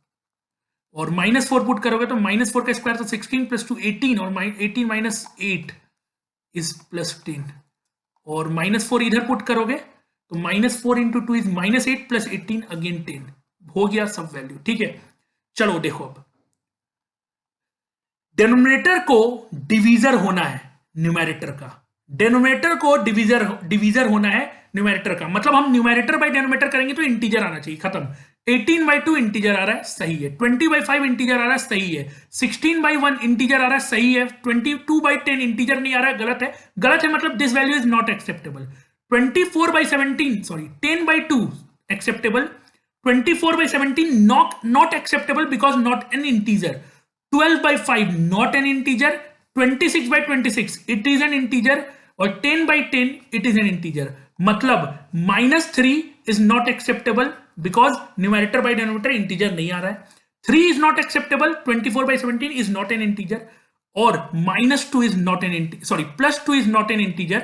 A: और -4 पुट करोगे तो -4 का स्क्वायर तो 16 प्लस 2 18, और 18 माइनस 8 इज +10, और -4 इधर पुट करोगे तो -4 इंटू 2 इज -8 प्लस 18 अगेन 10, हो गया सब वैल्यू, ठीक है। चलो देखो, अब डेनोमिनेटर को डिवीजर होना है न्यूमेरेटर का, डेनोमिनेटर को डिवीजर होना है न्यूमेरेटर का, मतलब हम न्यूमेरेटर बाय डेनोमिनेटर करेंगे तो इंटीजर आना चाहिए, खत्म। 18/2 इंटीजर आ रहा है, सही है। 20/5 इंटीजर आ रहा है, सही है। 16/1 इंटीजर आ रहा है, सही है। 22/10 इंटीजर नहीं आ रहा है, गलत है। गलत है मतलब this value is not acceptable. 24/17 sorry 10/2 acceptable, 24/17 not acceptable because not an integer, 12/5 not an integer, 26/26 it is an integer, और 10/10 it is an integer। मतलब -3 is not acceptable because numerator by denominator integer नहीं आ रहा है। 3 is not acceptable, 24/17 is not an integer, और -2 is not an integer, sorry +2 is not an integer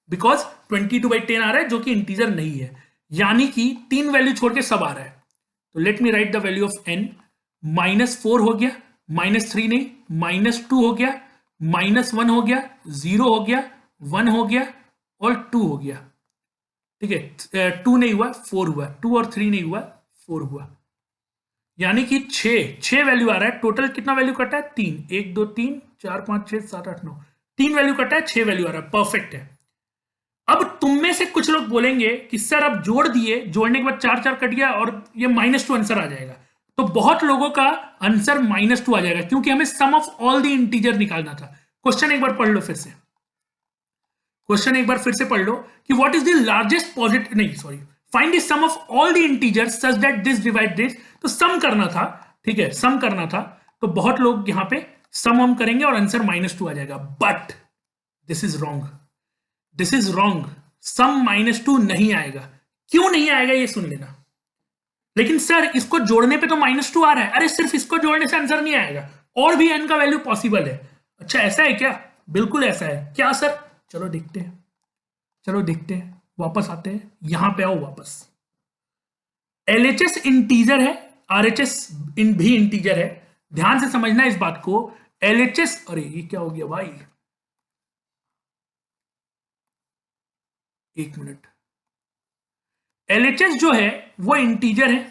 A: because 22/10 आ रहा है जो कि इंटीजर नहीं है, यानी कि 3 वैल्यू छोड़ के सब आ रहा है। तो let me right the value of n, -4 हो गया, -3 नहीं, -2 हो गया, -1 हो गया, 0 हो गया, 1 हो गया, और 2 हो गया, ठीक है। 2 नहीं हुआ, 4 हुआ, 2 और 3 नहीं हुआ, 4 हुआ, यानी कि 6 वैल्यू आ रहा है। टोटल कितना वैल्यू कटा है? 3, 1 2 3 4 5 6 7 8 9, 3 वैल्यू कटा है, 6 वैल्यू आ रहा है, परफेक्ट है। अब तुम में से कुछ लोग बोलेंगे कि सर अब जोड़ दिए, जोड़ने के बाद 4 कट गया और ये -2 आंसर आ जाएगा। तो बहुत लोगों का आंसर -2 आ जाएगा, क्योंकि हमें सम ऑफ ऑल द इंटीजर निकालना था। क्वेश्चन एक बार पढ़ लो फिर से, क्वेश्चन एक बार फिर से पढ़ लो कि what is the largest positive, नहीं sorry, find the sum of all the integers such that this divide this. तो सम करना था, ठीक है, सम करना था। तो बहुत लोग यहां पे सम हम करेंगे और आंसर -2 आ जाएगा, but this is wrong, this is wrong. Sum -2 नहीं आएगा। क्यों नहीं आएगा ये सुन लेना। लेकिन सर इसको जोड़ने पे तो -2 आ रहा है। अरे सिर्फ इसको जोड़ने से आंसर नहीं आएगा, और भी n का वैल्यू पॉसिबल है। अच्छा ऐसा है क्या? बिल्कुल ऐसा है। क्या सर? चलो देखते हैं, चलो देखते हैं, वापस आते हैं, यहां पे आओ वापस। LHS इंटीजर है, RHS भी इंटीजर है, ध्यान से समझना इस बात को। LHS, अरे ये क्या हो गया भाई, एक मिनट। LHS जो है वो इंटीजर है,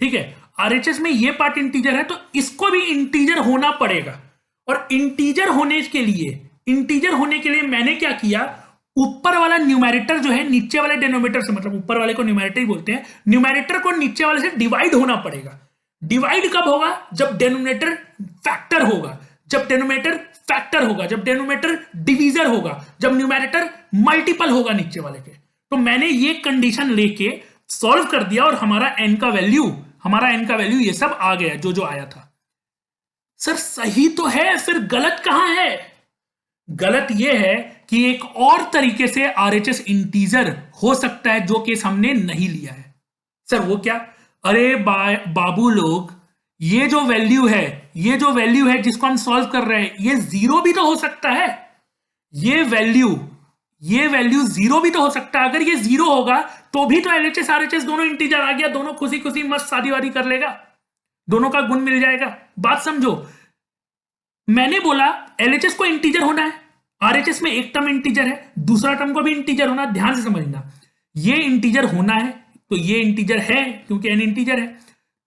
A: ठीक है। RHS में ये पार्ट इंटीजर है, तो इसको भी इंटीजर होना पड़ेगा। और इंटीजर होने के लिए मैंने क्या किया, ऊपर वाला न्यूमेरेटर जो है नीचे वाले डिनोमिनेटर से, मतलब ऊपर वाले को न्यूमेरेटर ही बोलते हैं, न्यूमेरेटर को नीचे वाले से डिवाइड होना पड़ेगा। डिवाइड कब होगा? जब डिनोमिनेटर फैक्टर होगा, जब डिनोमिनेटर फैक्टर होगा, जब डिनोमिनेटर डिवीजर होगा, जब न्यूमेरेटर मल्टीपल होगा नीचे वाले के। तो मैंने ये कंडीशन लेके सॉल्व कर दिया, और हमारा n का वैल्यू ये सब आ गया, जो जो आया था। सर सही तो है, फिर गलत कहां है? गलत यह है कि एक और तरीके से RHS इंटीजर हो सकता है, जो केस हमने नहीं लिया है। सर वो क्या? अरे बाबू लोग, ये जो वैल्यू है जिसको हम सॉल्व कर रहे हैं, ये जीरो भी तो हो सकता है। ये वैल्यू 0 भी तो हो सकता है। अगर ये 0 होगा तो भी तो LHS RHS दोनों इंटीजर आ गया, दोनों खुशी खुशी मस्त शादी वादी कर लेगा, दोनों का गुण मिल जाएगा। बात समझो, मैंने बोला LHS को इंटीजर होना है, RHS में एक टर्म इंटीजर है, दूसरा टर्म को भी इंटीजर होना। ध्यान से समझना, ये इंटीजर होना है तो ये इंटीजर है, क्योंकि n इंटीजर है।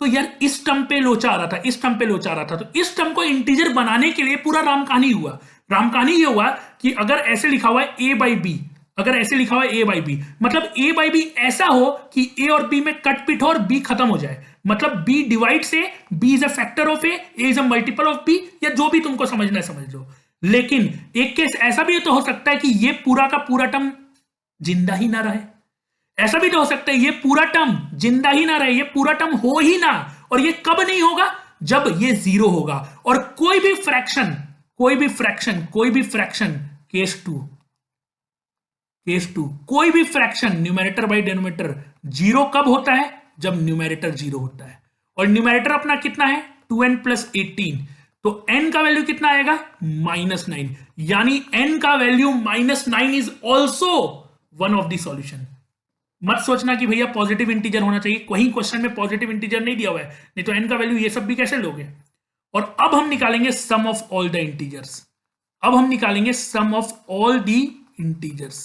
A: तो यार इस टर्म पे लोचा आ रहा था, इस टर्म पे लोचा आ रहा था, तो इस टर्म को इंटीजर बनाने के लिए पूरा राम कहानी हुआ। राम कहानी ये हुआ कि अगर ऐसे लिखा हुआ है ए बाई बी, अगर ऐसे लिखा हुआ है ए बाई बी, मतलब ए बाई बी ऐसा हो कि ए और बी में कट पिट हो और बी खत्म हो जाए, मतलब B divides A, B is a factor of A is a multiple of B, या जो भी तुमको समझना है समझ लो। लेकिन एक केस ऐसा भी तो हो सकता है कि ये पूरा का पूरा टर्म जिंदा ही ना रहे, ऐसा भी तो हो सकता है ये पूरा टर्म जिंदा ही ना रहे, ये पूरा टर्म हो ही ना। और ये कब नहीं होगा? जब ये जीरो होगा। और कोई भी फ्रैक्शन, कोई भी फ्रैक्शन, कोई भी fraction, case two, case two, कोई भी fraction numerator by denominator zero कब होता है? जब न्यूमैरेटर जीरो होता है। और न्यूमैरेटर अपना कितना है? 2n प्लस 18, तो n का वैल्यू कितना आएगा? -9, यानी n का value -9 is also one of the solution. मत सोचना कि भैया पॉजिटिव इंटीजर होना चाहिए, कहीं क्वेश्चन में पॉजिटिव इंटीजर नहीं दिया हुआ है, नहीं तो n का वैल्यू ये सब भी कैसे लोगे। और अब हम निकालेंगे सम ऑफ ऑल द इंटीजर्स, अब हम निकालेंगे सम ऑफ ऑल द इंटीजर्स।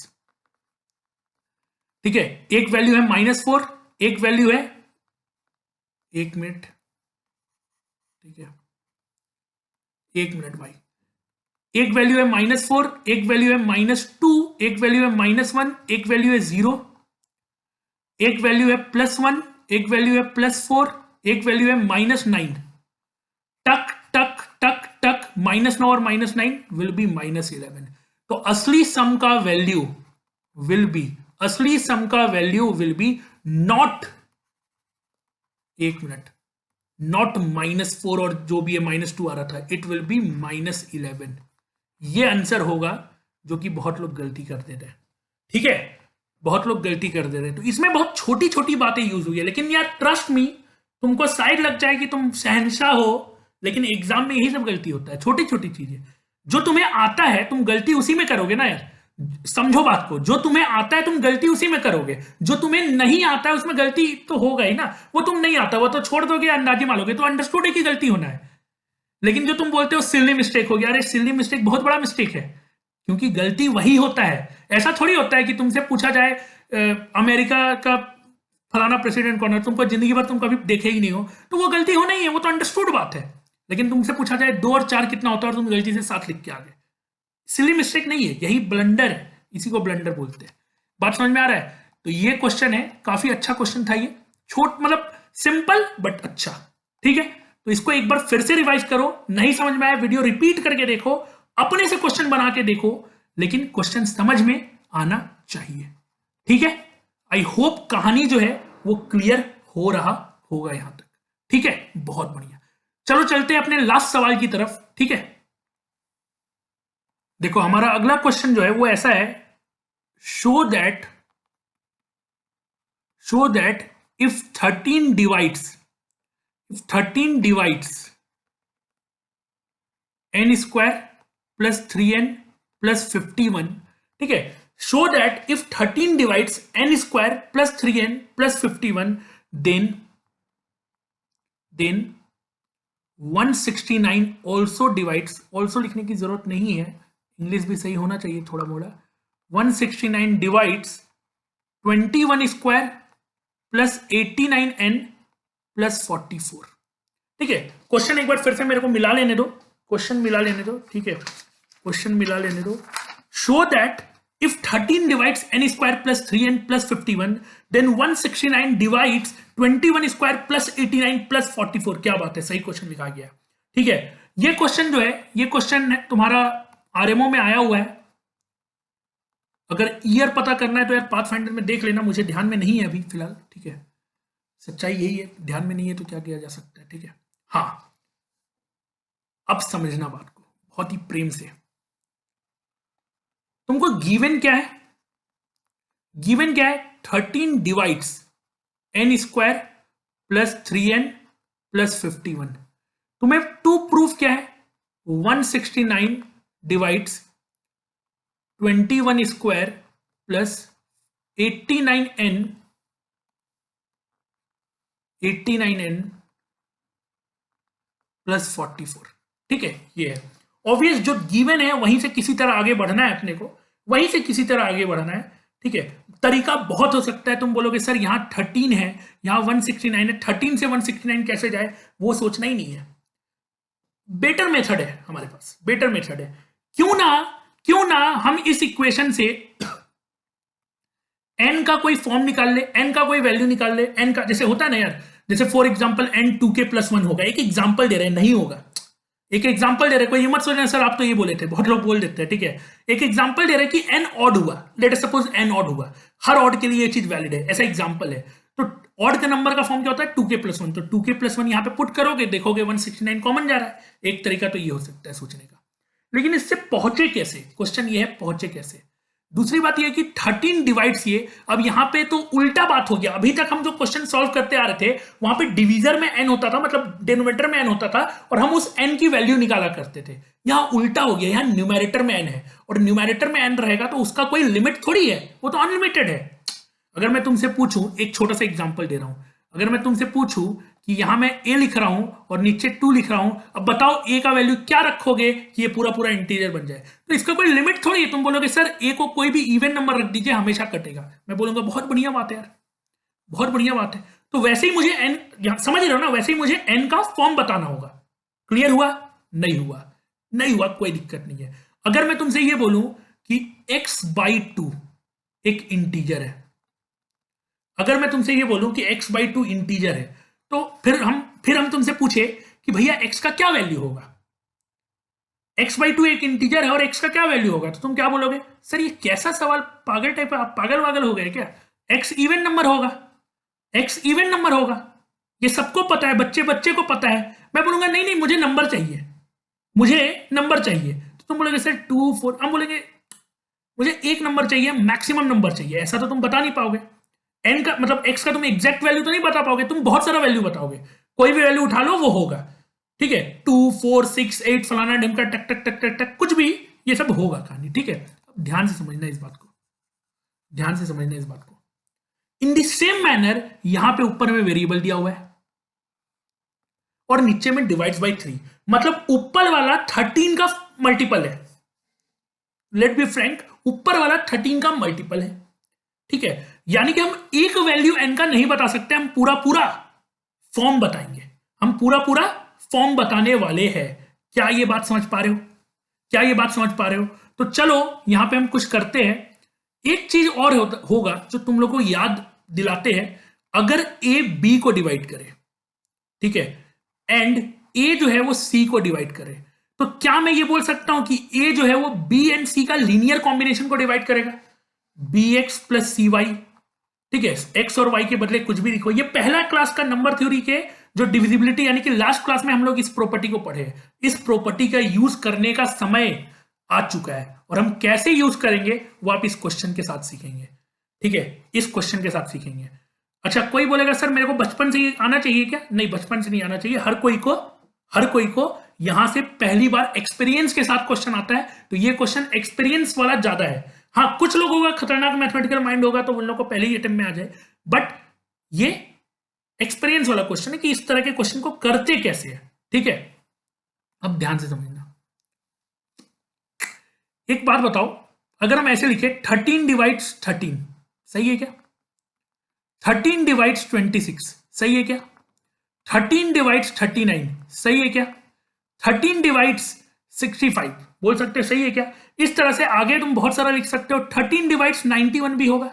A: ठीक है, एक वैल्यू है -4, एक वैल्यू है, एक मिनट, ठीक है, एक मिनट भाई, एक वैल्यू है -4, एक वैल्यू है -2, एक वैल्यू है -1, एक वैल्यू है 0, एक वैल्यू है +1, एक वैल्यू है +4, एक वैल्यू है -9। टक टक टक टक, -9 और -9 विल बी -11। तो असली सम का वैल्यू विल बी, असली सम का वैल्यू विल बी नॉट, एक मिनट, नॉट -4 और जो भी है -2 आ रहा था, इट विल बी -11। ये आंसर होगा, जो कि बहुत लोग गलती कर देते हैं। ठीक है, बहुत लोग गलती कर दे रहे हैं, तो इसमें बहुत छोटी छोटी बातें यूज हुई है, लेकिन यार ट्रस्ट मी, तुमको शायद लग जाए कि तुम शहंशाह हो, लेकिन एग्जाम में यही सब गलती होता है, छोटी छोटी चीजें। जो तुम्हें आता है तुम गलती उसी में करोगे ना यार, समझो बात को, जो तुम्हें आता है तुम गलती उसी में करोगे, जो तुम्हें नहीं आता है उसमें गलती तो होगा ही ना। वो तुम नहीं आता वो तो छोड़ दोगे, अंदाजी मारोगे, तो अंडरस्टूड है कि गलती होना है। लेकिन जो तुम बोलते हो सिली मिस्टेक हो गया, अरे सिली मिस्टेक बहुत बड़ा मिस्टेक है, क्योंकि गलती वही होता है। ऐसा थोड़ी होता है कि तुमसे पूछा जाए अमेरिका का फलाना प्रेसिडेंट कौन है, तुमको जिंदगी भर तुम कभी देखे ही नहीं हो, तो वो गलती हो नहीं है, वो तो अंडरस्टूड बात है। लेकिन तुमसे पूछा जाए 2 और 4 कितना होता है और तुम गलती से 7 लिख के आ गए, सिली मिस्टेक नहीं है, यही ब्लंडर है, इसी को ब्लंडर बोलते हैं। बात समझ में आ रहा है? तो ये क्वेश्चन है, काफी अच्छा क्वेश्चन था ये, छोट मतलब सिंपल बट अच्छा। ठीक है, तो इसको एक बार फिर से रिवाइज करो, नहीं समझ में आया वीडियो रिपीट करके देखो, अपने से क्वेश्चन बना के देखो, लेकिन क्वेश्चन समझ में आना चाहिए। ठीक है, आई होप कहानी जो है वो क्लियर हो रहा होगा यहां तक। ठीक है, बहुत बढ़िया। चलो चलते हैं अपने लास्ट सवाल की तरफ। ठीक है, देखो हमारा अगला क्वेश्चन जो है वो ऐसा है, show that if 13 divides, if 13 divides n square plus 3n plus 51, ठीक है, show that if 13 divides n square plus 3n plus 51, then 169 also divides, also लिखने की जरूरत नहीं है, इंग्लिश भी सही होना चाहिए थोड़ा मोड़ा, 169 divides 21 square plus 89n plus 44। ठीक है, क्वेश्चन एक बार फिर से मेरे को मिला लेने दो, क्वेश्चन मिला लेने दो। ठीक है, क्वेश्चन मिला लेने दो। Show that if 13 divides n square plus 3n plus 51, then 169 divides 21 square plus 89 plus 44। क्या बात है, सही क्वेश्चन लिखा गया। ठीक है, ये क्वेश्चन जो है, ये क्वेश्चन तुम्हारा आरएमओ में आया हुआ है। अगर ईयर पता करना है तो यार पाथफाइंडर में देख लेना, मुझे ध्यान में नहीं है अभी फिलहाल। ठीक है, सच्चाई यही है, ध्यान में नहीं है तो क्या किया जा सकता है। ठीक है, हाँ, अब समझना बात को बहुत ही प्रेम से। तुमको गिवन क्या है? गिवन क्या है? 13 divides n square plus 3n plus 51। तुम्हें टू प्रूफ क्या है? 169 divides 21 square plus 89n plus 44। ठीक है, ये है ऑब्वियस, जो गिवन है वहीं से किसी तरह आगे बढ़ना है अपने को, वहीं से किसी तरह आगे बढ़ना है। ठीक है, तरीका बहुत हो सकता है। तुम बोलोगे सर यहाँ 13 है, यहाँ 169 है, 13 से 169 कैसे जाए, वो सोचना ही नहीं है। बेटर मेथड है हमारे पास, बेटर मेथड है। क्यों ना हम इस इक्वेशन से n का कोई फॉर्म निकाल ले, n का कोई वैल्यू निकाल ले, n का जैसे होता है ना यार, जैसे फॉर एग्जांपल n 2k+1 होगा, एक एग्जांपल दे रहे हैं, नहीं होगा, एक एग्जांपल दे रहे हैं, कोई ये मत सोचना सर आप तो ये बोले थे, बहुत लोग बोल देते हैं, ठीक है। एक एग्जांपल दे रहे हैं कि n ऑड हुआ, let us suppose n odd हुआ, हर ऑड के लिए ये चीज वैलिड है, ऐसा एग्जांपल है। तो ऑड का नंबर का फॉर्म क्या होता है, 2k+1, तो 2k+1 यहां पे पुट करोगे, देखोगे 169 कॉमन जा रहा है। एक तरीका तो ये हो सकता है सोचने का, लेकिन इससे पहुंचे कैसे, क्वेश्चन ये है पहुंचे कैसे। दूसरी बात ये कि 13 डिवाइड्स ये, अब यहां पे तो उल्टा बात हो गया। अभी तक हम जो क्वेश्चन सॉल्व करते आ रहे थे वहां पे डिवीजर में n होता था, मतलब डिनोमिनेटर में n होता था, और हम उस n की वैल्यू निकाला करते थे। यहां उल्टा हो गया, यहां न्यूमेरेटर में n है, और न्यूमेरेटर में n रहेगा तो उसका कोई लिमिट थोड़ी है, वो तो अनलिमिटेड है। अगर मैं तुमसे पूछूं, एक छोटा सा एग्जांपल दे रहा हूं, अगर मैं तुमसे पूछूं कि यहां मैं a लिख रहा हूं और नीचे 2 लिख रहा हूं, अब बताओ a का वैल्यू क्या रखोगे कि ये पूरा पूरा इंटीजर बन जाए। तो इसका कोई लिमिट थोड़ी है। तुम बोलोगे सर a को कोई भी इवन नंबर रख दीजिए हमेशा कटेगा, मैं बोलूंगा बहुत बढ़िया बात है यार, बहुत बढ़िया बात है। तो वैसे ही मुझे n, समझ रहे हो ना, वैसे ही मुझे n का फॉर्म बताना होगा। क्लियर हुआ, नहीं हुआ, नहीं हुआ, कोई दिक्कत नहीं है। अगर मैं तुमसे ये बोलूं कि x/2 एक इंटीजर है, अगर मैं तुमसे ये बोलूं कि x/2 इंटीजर है, तो फिर हम तुमसे पूछे कि भैया x का क्या वैल्यू होगा, x/2 एक इंटीजर है और x का क्या वैल्यू होगा, तो तुम क्या बोलोगे, सर ये कैसा सवाल, पागल टाइप है, आप पागल वागल हो गए क्या, x इवन नंबर होगा, x इवन नंबर होगा, ये सबको पता है, बच्चे बच्चे को पता है। मैं बोलूंगा नहीं नहीं मुझे नंबर चाहिए, मुझे नंबर चाहिए। तो तुम बोलोगे सर 2 4, हम बोलेंगे मुझे एक नंबर चाहिए, मैक्सिमम नंबर चाहिए, ऐसा तो तुम बता नहीं पाओगे। एन का मतलब एक्स का तुम एग्जैक्ट वैल्यू तो नहीं बता पाओगे, तुम बहुत सारा वैल्यू बताओगे, कोई भी वैल्यू उठा लो वो होगा, ठीक है, 2 4 6 8 फलाना ढिमका टक टक टक टक टक कुछ भी, ये सब होगा कहानी, ठीक है। अब ध्यान से समझना इस बात को, ध्यान से समझना इस बात को। इन द सेम मैनर यहां पे ऊपर में वेरिएबल दिया हुआ है और नीचे में डिवाइड्स बाय 3, मतलब ऊपर वाला 13 का मल्टीपल है, लेट बी फ्रैंक, ऊपर वाला 13 का मल्टीपल है, ठीक है। यानी कि हम एक वैल्यू n का नहीं बता सकते, हम पूरा पूरा फॉर्म बताएंगे, हम पूरा पूरा फॉर्म बताने वाले हैं। क्या ये बात समझ पा रहे हो, क्या ये बात समझ पा रहे हो। तो चलो यहां पे हम कुछ करते हैं, एक चीज और होगा जो तुम लोग को याद दिलाते हैं, अगर a b को डिवाइड करे, ठीक है, एंड a जो है वो c को डिवाइड करे, तो क्या मैं ये बोल सकता हूं कि a जो है वो b एंड c का लीनियर कॉम्बिनेशन को डिवाइड करेगा, bx प्लस cy, ठीक है, x और y के बदले कुछ भी लिखो। ये पहला क्लास का नंबर थ्योरी के जो डिविजिबिलिटी, यानी कि लास्ट क्लास में हम लोग इस प्रॉपर्टी को पढ़े, इस प्रॉपर्टी का यूज करने का समय आ चुका है, और हम कैसे यूज करेंगे वो आप इस क्वेश्चन के साथ सीखेंगे, ठीक है, इस क्वेश्चन के साथ सीखेंगे। अच्छा, कोई बोलेगा सर मेरे को बचपन से ही आना चाहिए क्या, नहीं बचपन से नहीं आना चाहिए, हर कोई को यहां से पहली बार एक्सपीरियंस के साथ क्वेश्चन आता है, तो ये क्वेश्चन एक्सपीरियंस वाला ज्यादा है। हाँ, कुछ लोगों का खतरनाक मैथमेटिकल माइंड होगा तो उन लोगों को पहले ही अटेम्प्ट में आ जाए, बट ये एक्सपीरियंस वाला क्वेश्चन है कि इस तरह के क्वेश्चन को करते कैसे है, ठीक है। अब ध्यान से समझना, एक बात बताओ, अगर हम ऐसे लिखे 13 डिवाइड्स 13, सही है क्या, 13 डिवाइड्स 26, सही है क्या, 13 डिवाइड्स 39, सही है क्या, 13 डिवाइड्स 65, बोल सकते हो सही है क्या। इस तरह से आगे तुम बहुत सारा लिख सकते हो, 13 डिवाइड्स 91 भी होगा,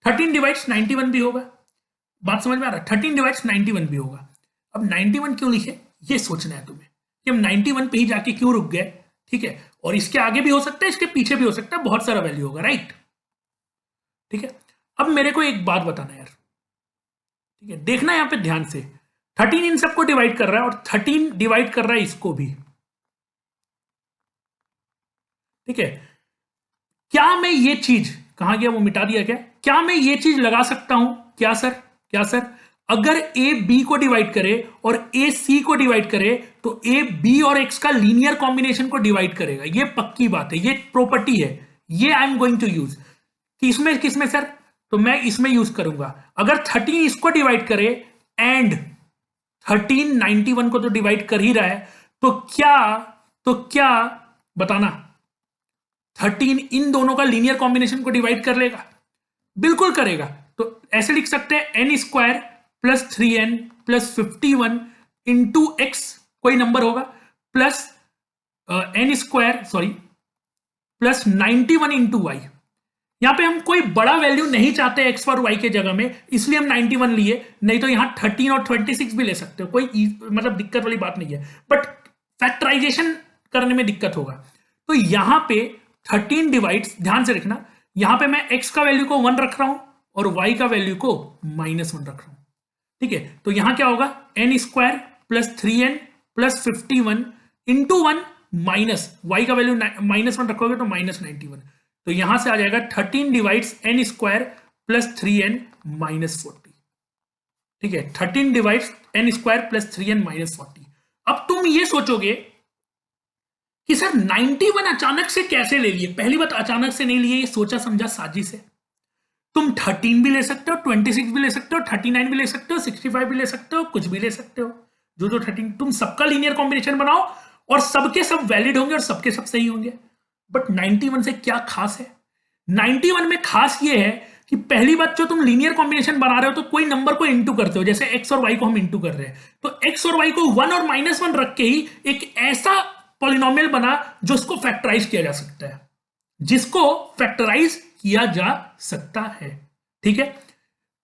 A: 13 डिवाइड्स 91 भी होगा, बात समझ में आ रहा है, 13 डिवाइड्स 91 भी होगा। अब 91 क्यों लिखे ये सोचना है तुम्हें कि हम 91 पे ही जाके क्यों रुक गए, ठीक है, और इसके आगे भी हो सकता है, इसके पीछे भी हो सकता है, बहुत सारा वैल्यू होगा, राइट, ठीक है। अब मेरे को एक बात बताना यार, ठीक है, देखना यहां पे ध्यान से, 13 इन सबको डिवाइड कर रहा है और 13 डिवाइड कर रहा है इसको भी, ठीक है। क्या मैं ये चीज, कहां गया वो, मिटा दिया क्या मैं ये चीज लगा सकता हूं, क्या सर, क्या सर, अगर ए बी को डिवाइड करे और ए सी को डिवाइड करे तो ए बी और एक्स का लीनियर कॉम्बिनेशन को डिवाइड करेगा, ये पक्की बात है, ये प्रॉपर्टी है, ये I am going to use. किसमें किसमें सर, तो मैं इसमें यूज करूंगा, अगर 13 इसको डिवाइड करे एंड 13 91 को तो डिवाइड कर ही रहा है, तो क्या बताना, 13 इन दोनों का लीनियर कॉम्बिनेशन को डिवाइड कर लेगा, बिल्कुल करेगा। तो ऐसे लिख सकते हैं n square plus 3n plus 51 into x, कोई नंबर होगा, plus n square sorry plus 91 into y. यहां पे हम कोई बड़ा वैल्यू नहीं चाहते एक्स और वाई के जगह में, इसलिए हम 91 लिए, नहीं तो यहां 13 और 26 भी ले सकते हो, कोई मतलब दिक्कत वाली बात नहीं है, बट फैक्टराइजेशन करने में दिक्कत होगा। तो यहां पे 13 डिवाइड्स, ध्यान से रखना, यहां पे मैं एक्स का वैल्यू को 1 रख रहा हूं और वाई का वैल्यू को -1 रख रहा हूं। ठीक है, तो यहां क्या होगा, n square plus 3n plus 51 into 1 minus y का वैल्यू -1 रखोगे तो -91। तो यहां से आ जाएगा 13 divides N square plus 3n -40। ठीक है, 13 divides N square plus 3n -40। अब तुम ये सोचोगे कि सर 91 अचानक से कैसे ले लिए? पहली बात, अचानक से नहीं लिए, ये सोचा समझा साजिश है। तुम 13 भी ले सकते हो, 26 भी ले सकते हो, 39 भी ले सकते हो, 65 भी ले सकते हो, कुछ भी ले सकते हो। जो जो 13, तुम सबका लीनियर कॉम्बिनेशन बनाओ और सबके सब वैलिड होंगे और सबके सब सही होंगे। बट 91 से क्या खास है? 91 में खास ये है कि पहली बात, जो तुम लीनियर कॉम्बिनेशन बना रहे हो तो कोई नंबर को इंटू करते हो, जैसे एक्स और वाई को हम इंटू कर रहे हैं, तो एक्स और वाई को 1 और -1 रख के ही एक ऐसा पॉलिनोमियल बना जो उसको फैक्टराइज किया जा सकता है, जिसको फैक्टराइज किया जा सकता है। ठीक है,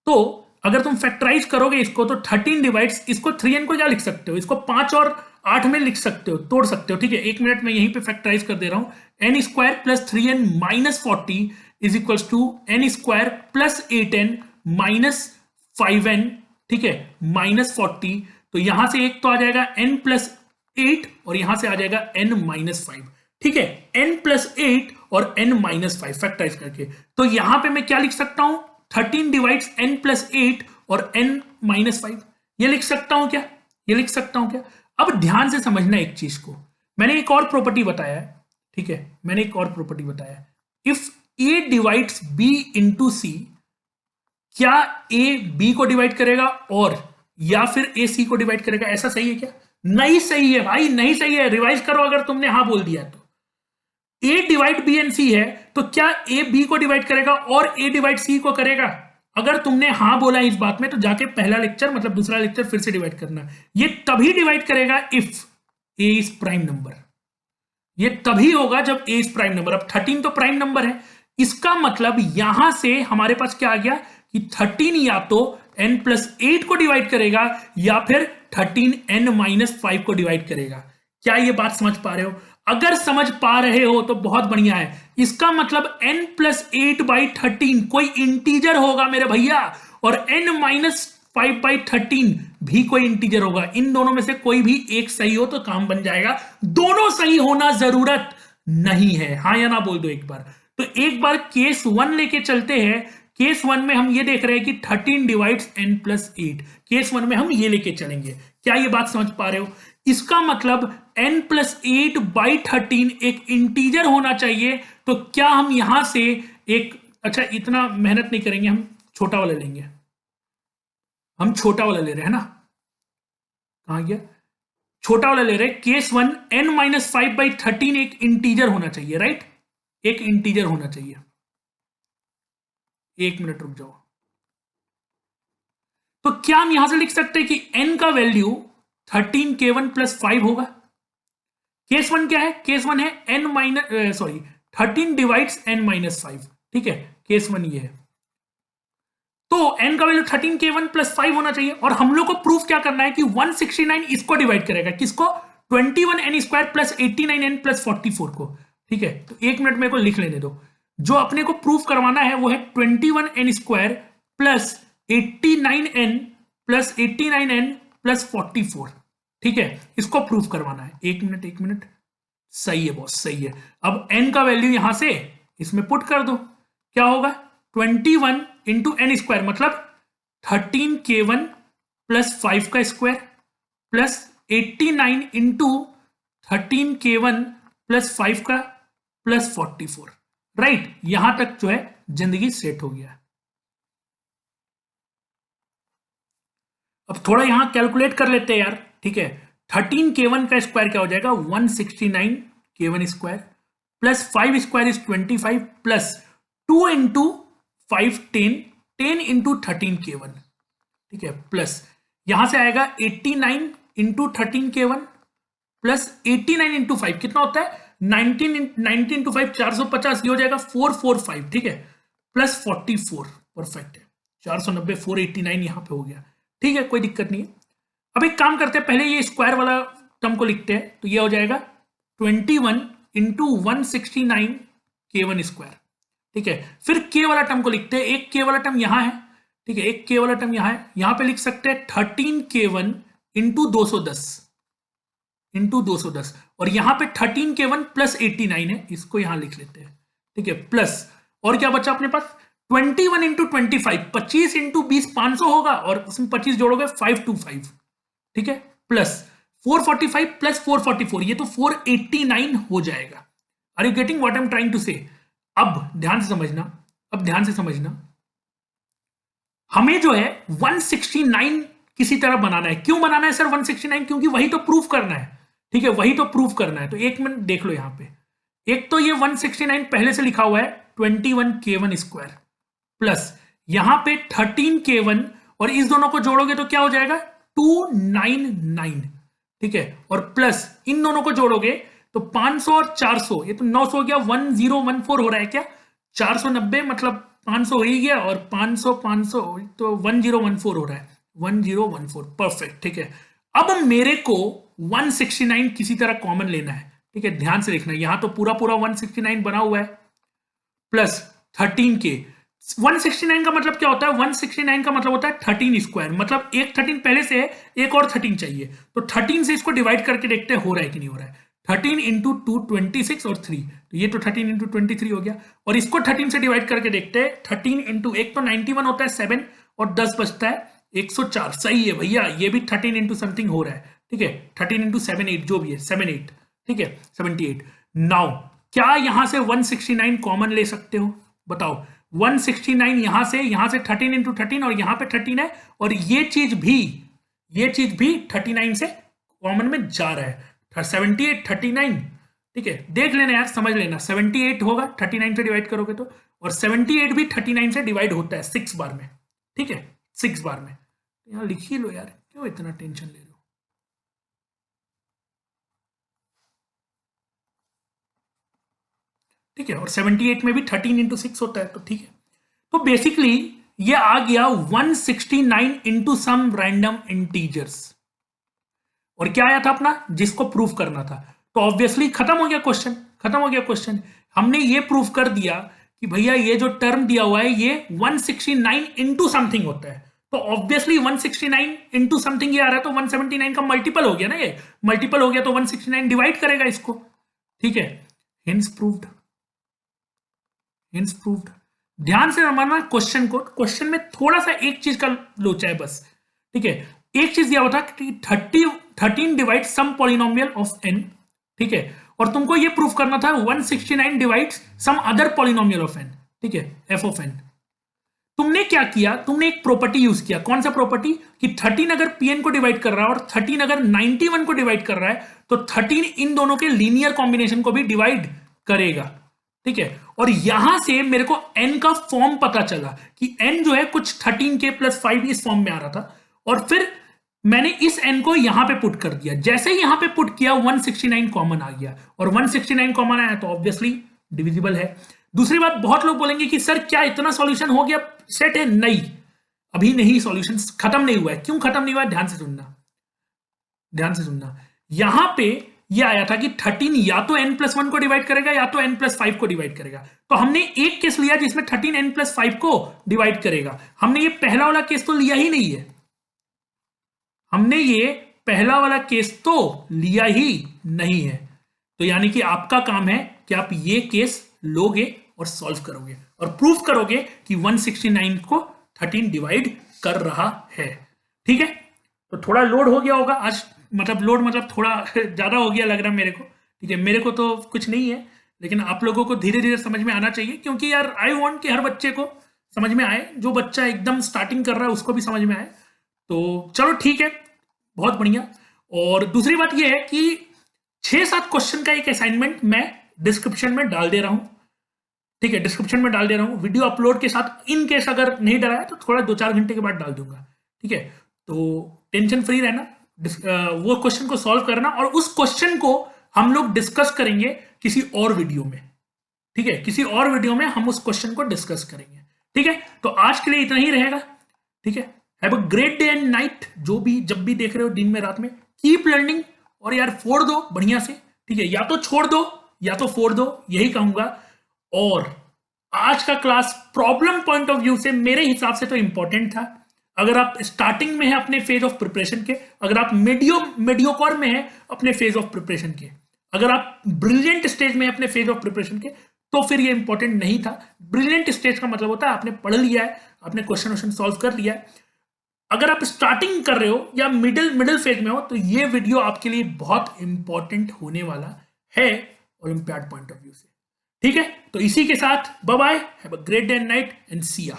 A: तो अगर तुम फैक्टराइज करोगे इसको तो 13 डिवाइड्स, इसको 3n को क्या लिख सकते हो, इसको 5 और 8 में लिख सकते हो, तोड़ सकते हो। ठीक है, 1 मिनट में यहीं पे फैक्टराइज कर दे रहा हूं। N square plus 3n -40 is equal to n square plus 8n -5n, ठीक है, -40। तो यहां से एक तो आ जाएगा n प्लस 8 और यहां से आ जाएगा n -5। ठीक है, n प्लस 8 और n -5 फैक्टराइज करके, तो यहां पे मैं क्या लिख सकता हूं, 13 डिवाइड्स n प्लस 8 और n -5, ये लिख सकता हूं क्या? ये लिख सकता हूं क्या? अब ध्यान से समझना एक चीज को, मैंने एक और प्रॉपर्टी बताया है। ठीक है, मैंने एक और प्रॉपर्टी बताया है, if a divides b into c, क्या a b को डिवाइड करेगा और या फिर a c को डिवाइड करेगा? ऐसा सही है क्या? नहीं सही है भाई, नहीं सही है। रिवाइज करो अगर तुमने हाँ बोल दिया तो। ए डिवाइड बी एंड सी है तो क्या ए बी को डिवाइड करेगा और ए डिवाइड सी को करेगा? अगर तुमने हाँ बोला इस बात में तो जाके पहला लेक्चर मतलब दूसरा लेक्चर फिर से डिवाइड करना। ये तभी डिवाइड करेगा if A is prime number, ये तभी होगा जब ए इज प्राइम नंबर। अब 13 तो प्राइम नंबर है, इसका मतलब यहां से हमारे पास क्या आ गया कि 13 या तो n प्लस 8 को डिवाइड करेगा या फिर 13n -5 को डिवाइड करेगा। क्या ये बात समझ पा रहे हो? अगर समझ पा रहे हो तो बहुत बढ़िया है। इसका मतलब n प्लस 8 बाई 13 कोई इंटीजर होगा मेरे भैया, और n -5 बाई 13 भी कोई इंटीजर होगा। इन दोनों में से कोई भी एक सही हो तो काम बन जाएगा, दोनों सही होना जरूरत नहीं है। हाँ या ना बोल दो एक बार। तो एक बार केस 1 लेके चलते हैं। केस 1 में हम ये देख रहे हैं कि 13 डिवाइड्स n प्लस 8, केस 1 में हम ये लेके चलेंगे। क्या ये बात समझ पा रहे हो? इसका मतलब n प्लस 8 बाई 13 एक इंटीजर होना चाहिए। तो क्या हम यहां से एक, अच्छा इतना मेहनत नहीं करेंगे, हम छोटा वाला लेंगे, हम छोटा वाला ले रहे हैं ना, कहां गया, छोटा वाला ले रहे हैं। केस 1 n-5/13 एक इंटीजर होना चाहिए, राइट, एक इंटीजर होना चाहिए। एक मिनट रुक जाओ। तो क्या हम यहां से लिख सकते हैं कि n का वैल्यू 13k1 + 5 होगा? केस 1 क्या है? केस 1 है n माइनस 13 डिवाइड्स n -5। ठीक है, केस 1 ये है, तो n का वैल्यू 13k1 + 5 होना चाहिए। और हम लोग को प्रूफ क्या करना है कि 169 इसको डिवाइड करेगा, किसको? 21n² प्लस 89n प्लस 44 को। ठीक है, तो एक मिनट मेरे को लिख लेने दो। जो अपने को प्रूफ करवाना है वो है 21n² plus 89n plus 89n plus 44। ठीक है, इसको प्रूफ करवाना है। एक मिनट एक मिनट, सही है बॉस, सही है। अब n का वैल्यू यहां से इसमें पुट कर दो, क्या होगा? 21 इंटू n² मतलब 13k1 प्लस 5 का square plus 89 into 13k1 plus 5 का प्लस 44। राइट, यहां तक जो है जिंदगी सेट हो गया। अब थोड़ा यहां कैलकुलेट कर लेते हैं यार। ठीक है, 13k1 का स्क्वायर क्या हो जाएगा? 169k1 square plus 5 square is 25 plus 2 into 5 10 10 into 13K1, ठीक है, प्लस यहां से आएगा 89 इंटू 13K1 प्लस 89 इंटू 5 कितना होता है 19 इंटू 5 450, ये हो जाएगा 445, ठीक है, प्लस 44, परफेक्ट है, 490 489 यहां पे हो गया, ठीक है, कोई दिक्कत नहीं है। अब एक काम करते हैं, पहले ये स्क्वायर वाला टर्म को लिखते हैं, तो ये हो जाएगा 21 इंटू 169K1 स्क्वायर, ठीक है, फिर के वाला टर्म को लिखते हैं, एक के वाला टर्म यहां है, ठीक है, एक के वाला टर्म यहां है, यहां पे लिख सकते हैं 13K1 इंटू 210 और यहां पे 13K1 प्लस 89 है, इसको यहां लिख लेते हैं, ठीक है, प्लस और क्या बचा अपने पास 21 इंटू 25, 25 इंटू 20 500 होगा और उसमें 25 जोड़ोगे 525, ठीक है, प्लस 445 प्लस 444, ये तो 489 हो जाएगा। Are you getting what I am trying to say? अब ध्यान से समझना, हमें जो है 169 किसी तरह बनाना है। क्यों बनाना है सर 169? क्योंकि वही तो प्रूफ करना है, ठीक है, वही तो प्रूफ करना है। तो एक मिनट देख लो यहां पे, एक तो ये 169 पहले से लिखा हुआ है 21K1 स्क्वायर प्लस यहां पे 13K1 और इस दोनों को जोड़ोगे तो क्या हो जाएगा 299, ठीक है, और प्लस इन दोनों को जोड़ोगे तो 500 और 400, ये तो 900 हो गया, 1014 हो रहा है क्या, 490 मतलब 500 हो ही गया और 500 500 तो 1014 हो रहा है, 1014, परफेक्ट, ठीक है। अब मेरे को 169 किसी तरह कॉमन लेना है, ठीक है, ध्यान से देखना, यहां तो पूरा पूरा 169 बना हुआ है प्लस 13K। 169 का मतलब क्या होता है, 169 का मतलब होता है 13 स्क्वायर, मतलब एक 13 पहले से है, एक और 13 चाहिए, तो 13 से इसको डिवाइड करके देखते हैं हो रहा है कि नहीं हो रहा है। 13 इंटू 2 26 और 3, तो ये तो 13 इंटू 23 हो गया, और इसको 13 से डिवाइड करके देखते हैं, 13 इंटू एक तो 91 होता है 7 और 10 बचता है 104, सही है भैया, ये भी 13 इंटू समथिंग हो रहा है, ठीक है, 13 इंटू 7 8 जो भी है 7 8, ठीक है, 78। नाउ क्या यहां से 169 कॉमन ले सकते हो, बताओ, 169 यहां से 13 इंटू 13 और यहां पे 13 है, और ये चीज भी 39 से कॉमन में जा रहा है, 78 39, ठीक है, देख लेना यार, समझ लेना, 78 होगा 39 से डिवाइड करोगे तो, और 78 भी 39 से डिवाइड होता है 6 बार में, ठीक है, 6 बार में, यहां लिख ही लो यार, क्यों इतना टेंशन ले रहे हो। ठीक है, और 78 में भी 13 इंटू 6 होता है, तो ठीक है। तो बेसिकली ये आ गया 169 इंटू सम रैंडम इंटीजर्स, और क्या आया था अपना, जिसको प्रूफ करना था, तो ऑब्वियसली खत्म हो गया क्वेश्चन। हमने ये प्रूफ कर दिया कि भैया ये जो टर्म दिया हुआ है ये 169 इंटू समथिंग होता है, तो ऑब्वियसली 169 इंटू समथिंग ये आ रहा है, तो 179 का मल्टीपल हो गया ना, ये मल्टीपल हो गया तो 169 डिवाइड करेगा इसको, ठीक है, हिंस प्रूव्ड। ध्यान से समझना क्वेश्चन को, क्वेश्चन में थोड़ा सा एक चीज का लोचा है बस, ठीक है, एक चीज दिया हुआ था कि 13 divide some polynomial of n, ठीक है, और तुमको ये प्रूफ करना था 169 divide some other polynomial of n, ठीक है, f ऑफ n। तुमने क्या किया, तुमने एक प्रॉपर्टी यूज किया, कौन सा प्रॉपर्टी, कि 13 अगर pn को डिवाइड कर रहा है और 13 अगर 91 को डिवाइड कर रहा है, तो 13 इन दोनों के लीनियर कॉम्बिनेशन को भी डिवाइड करेगा, ठीक है, और यहां से मेरे को n का फॉर्म पता चला कि n जो है कुछ 13K प्लस 5 इस फॉर्म में आ रहा था, और फिर मैंने इस n को यहां पे पुट कर दिया, जैसे ही यहां पे पुट किया 169 कॉमन आ गया, और 169 कॉमन आया तो ऑब्वियसली डिविजिबल है। दूसरी बात, बहुत लोग बोलेंगे कि सर क्या इतना सॉल्यूशन हो गया सेट है, नहीं, अभी नहीं, सॉल्यूशन खत्म नहीं हुआ है। क्यों खत्म नहीं हुआ है, ध्यान से सुनना, यहां पे ये आया था कि 13 या तो n+1 को डिवाइड करेगा या तो n+5 को डिवाइड करेगा, तो हमने एक केस लिया जिसमें 13 n+5 को डिवाइड करेगा, हमने ये पहला वाला केस तो लिया ही नहीं है, हमने ये पहला वाला केस तो लिया ही नहीं है, तो यानी कि आपका काम है कि आप ये केस लोगे और सॉल्व करोगे और प्रूफ करोगे कि 169 को 13 डिवाइड कर रहा है, ठीक है। तो थोड़ा लोड हो गया होगा आज, मतलब थोड़ा ज्यादा हो गया लग रहा है मेरे को, ठीक है, मेरे को तो कुछ नहीं है, लेकिन आप लोगों को धीरे धीरे समझ में आना चाहिए, क्योंकि यार आई वांट कि हर बच्चे को समझ में आए, जो बच्चा एकदम स्टार्टिंग कर रहा है उसको भी समझ में आए, तो चलो ठीक है, बहुत बढ़िया। और दूसरी बात यह है कि 6-7 क्वेश्चन का एक असाइनमेंट मैं डिस्क्रिप्शन में डाल दे रहा हूं, ठीक है, डिस्क्रिप्शन में डाल दे रहा हूँ वीडियो अपलोड के साथ। इन केस अगर नहीं डरा है तो थोड़ा 2-4 घंटे के बाद डाल दूंगा। ठीक है, तो टेंशन फ्री रहना, वो क्वेश्चन को सॉल्व करना, और उस क्वेश्चन को हम लोग डिस्कस करेंगे किसी और वीडियो में। ठीक है, किसी और वीडियो में हम उस क्वेश्चन को डिस्कस करेंगे। ठीक है, तो आज के लिए इतना ही रहेगा। ठीक है, have a great day and night, जो भी जब भी देख रहे हो, दिन में रात में, कीप लर्निंग। और यार फोड़ दो बढ़िया से। ठीक है, या तो छोड़ दो या तो फोड़ दो, यही कहूंगा। और आज का class problem point of view से मेरे हिसाब से तो इंपॉर्टेंट था। अगर आप स्टार्टिंग में है अपने फेज ऑफ प्रिपरेशन के, अगर आप मेडियोकॉर में है अपने फेज ऑफ प्रिपरेशन के, अगर आप ब्रिलियंट स्टेज में अपने फेज ऑफ प्रिपरेशन के, तो फिर ये इंपॉर्टेंट नहीं था। ब्रिलियंट स्टेज का मतलब होता है आपने पढ़ लिया है, आपने क्वेश्चन सॉल्व कर लिया है। अगर आप स्टार्टिंग कर रहे हो या मिडिल फेज में हो, तो ये वीडियो आपके लिए बहुत इंपॉर्टेंट होने वाला है ओलंपियाड पॉइंट ऑफ व्यू से। ठीक है, तो इसी के साथ bye bye, have a great day and night and see या।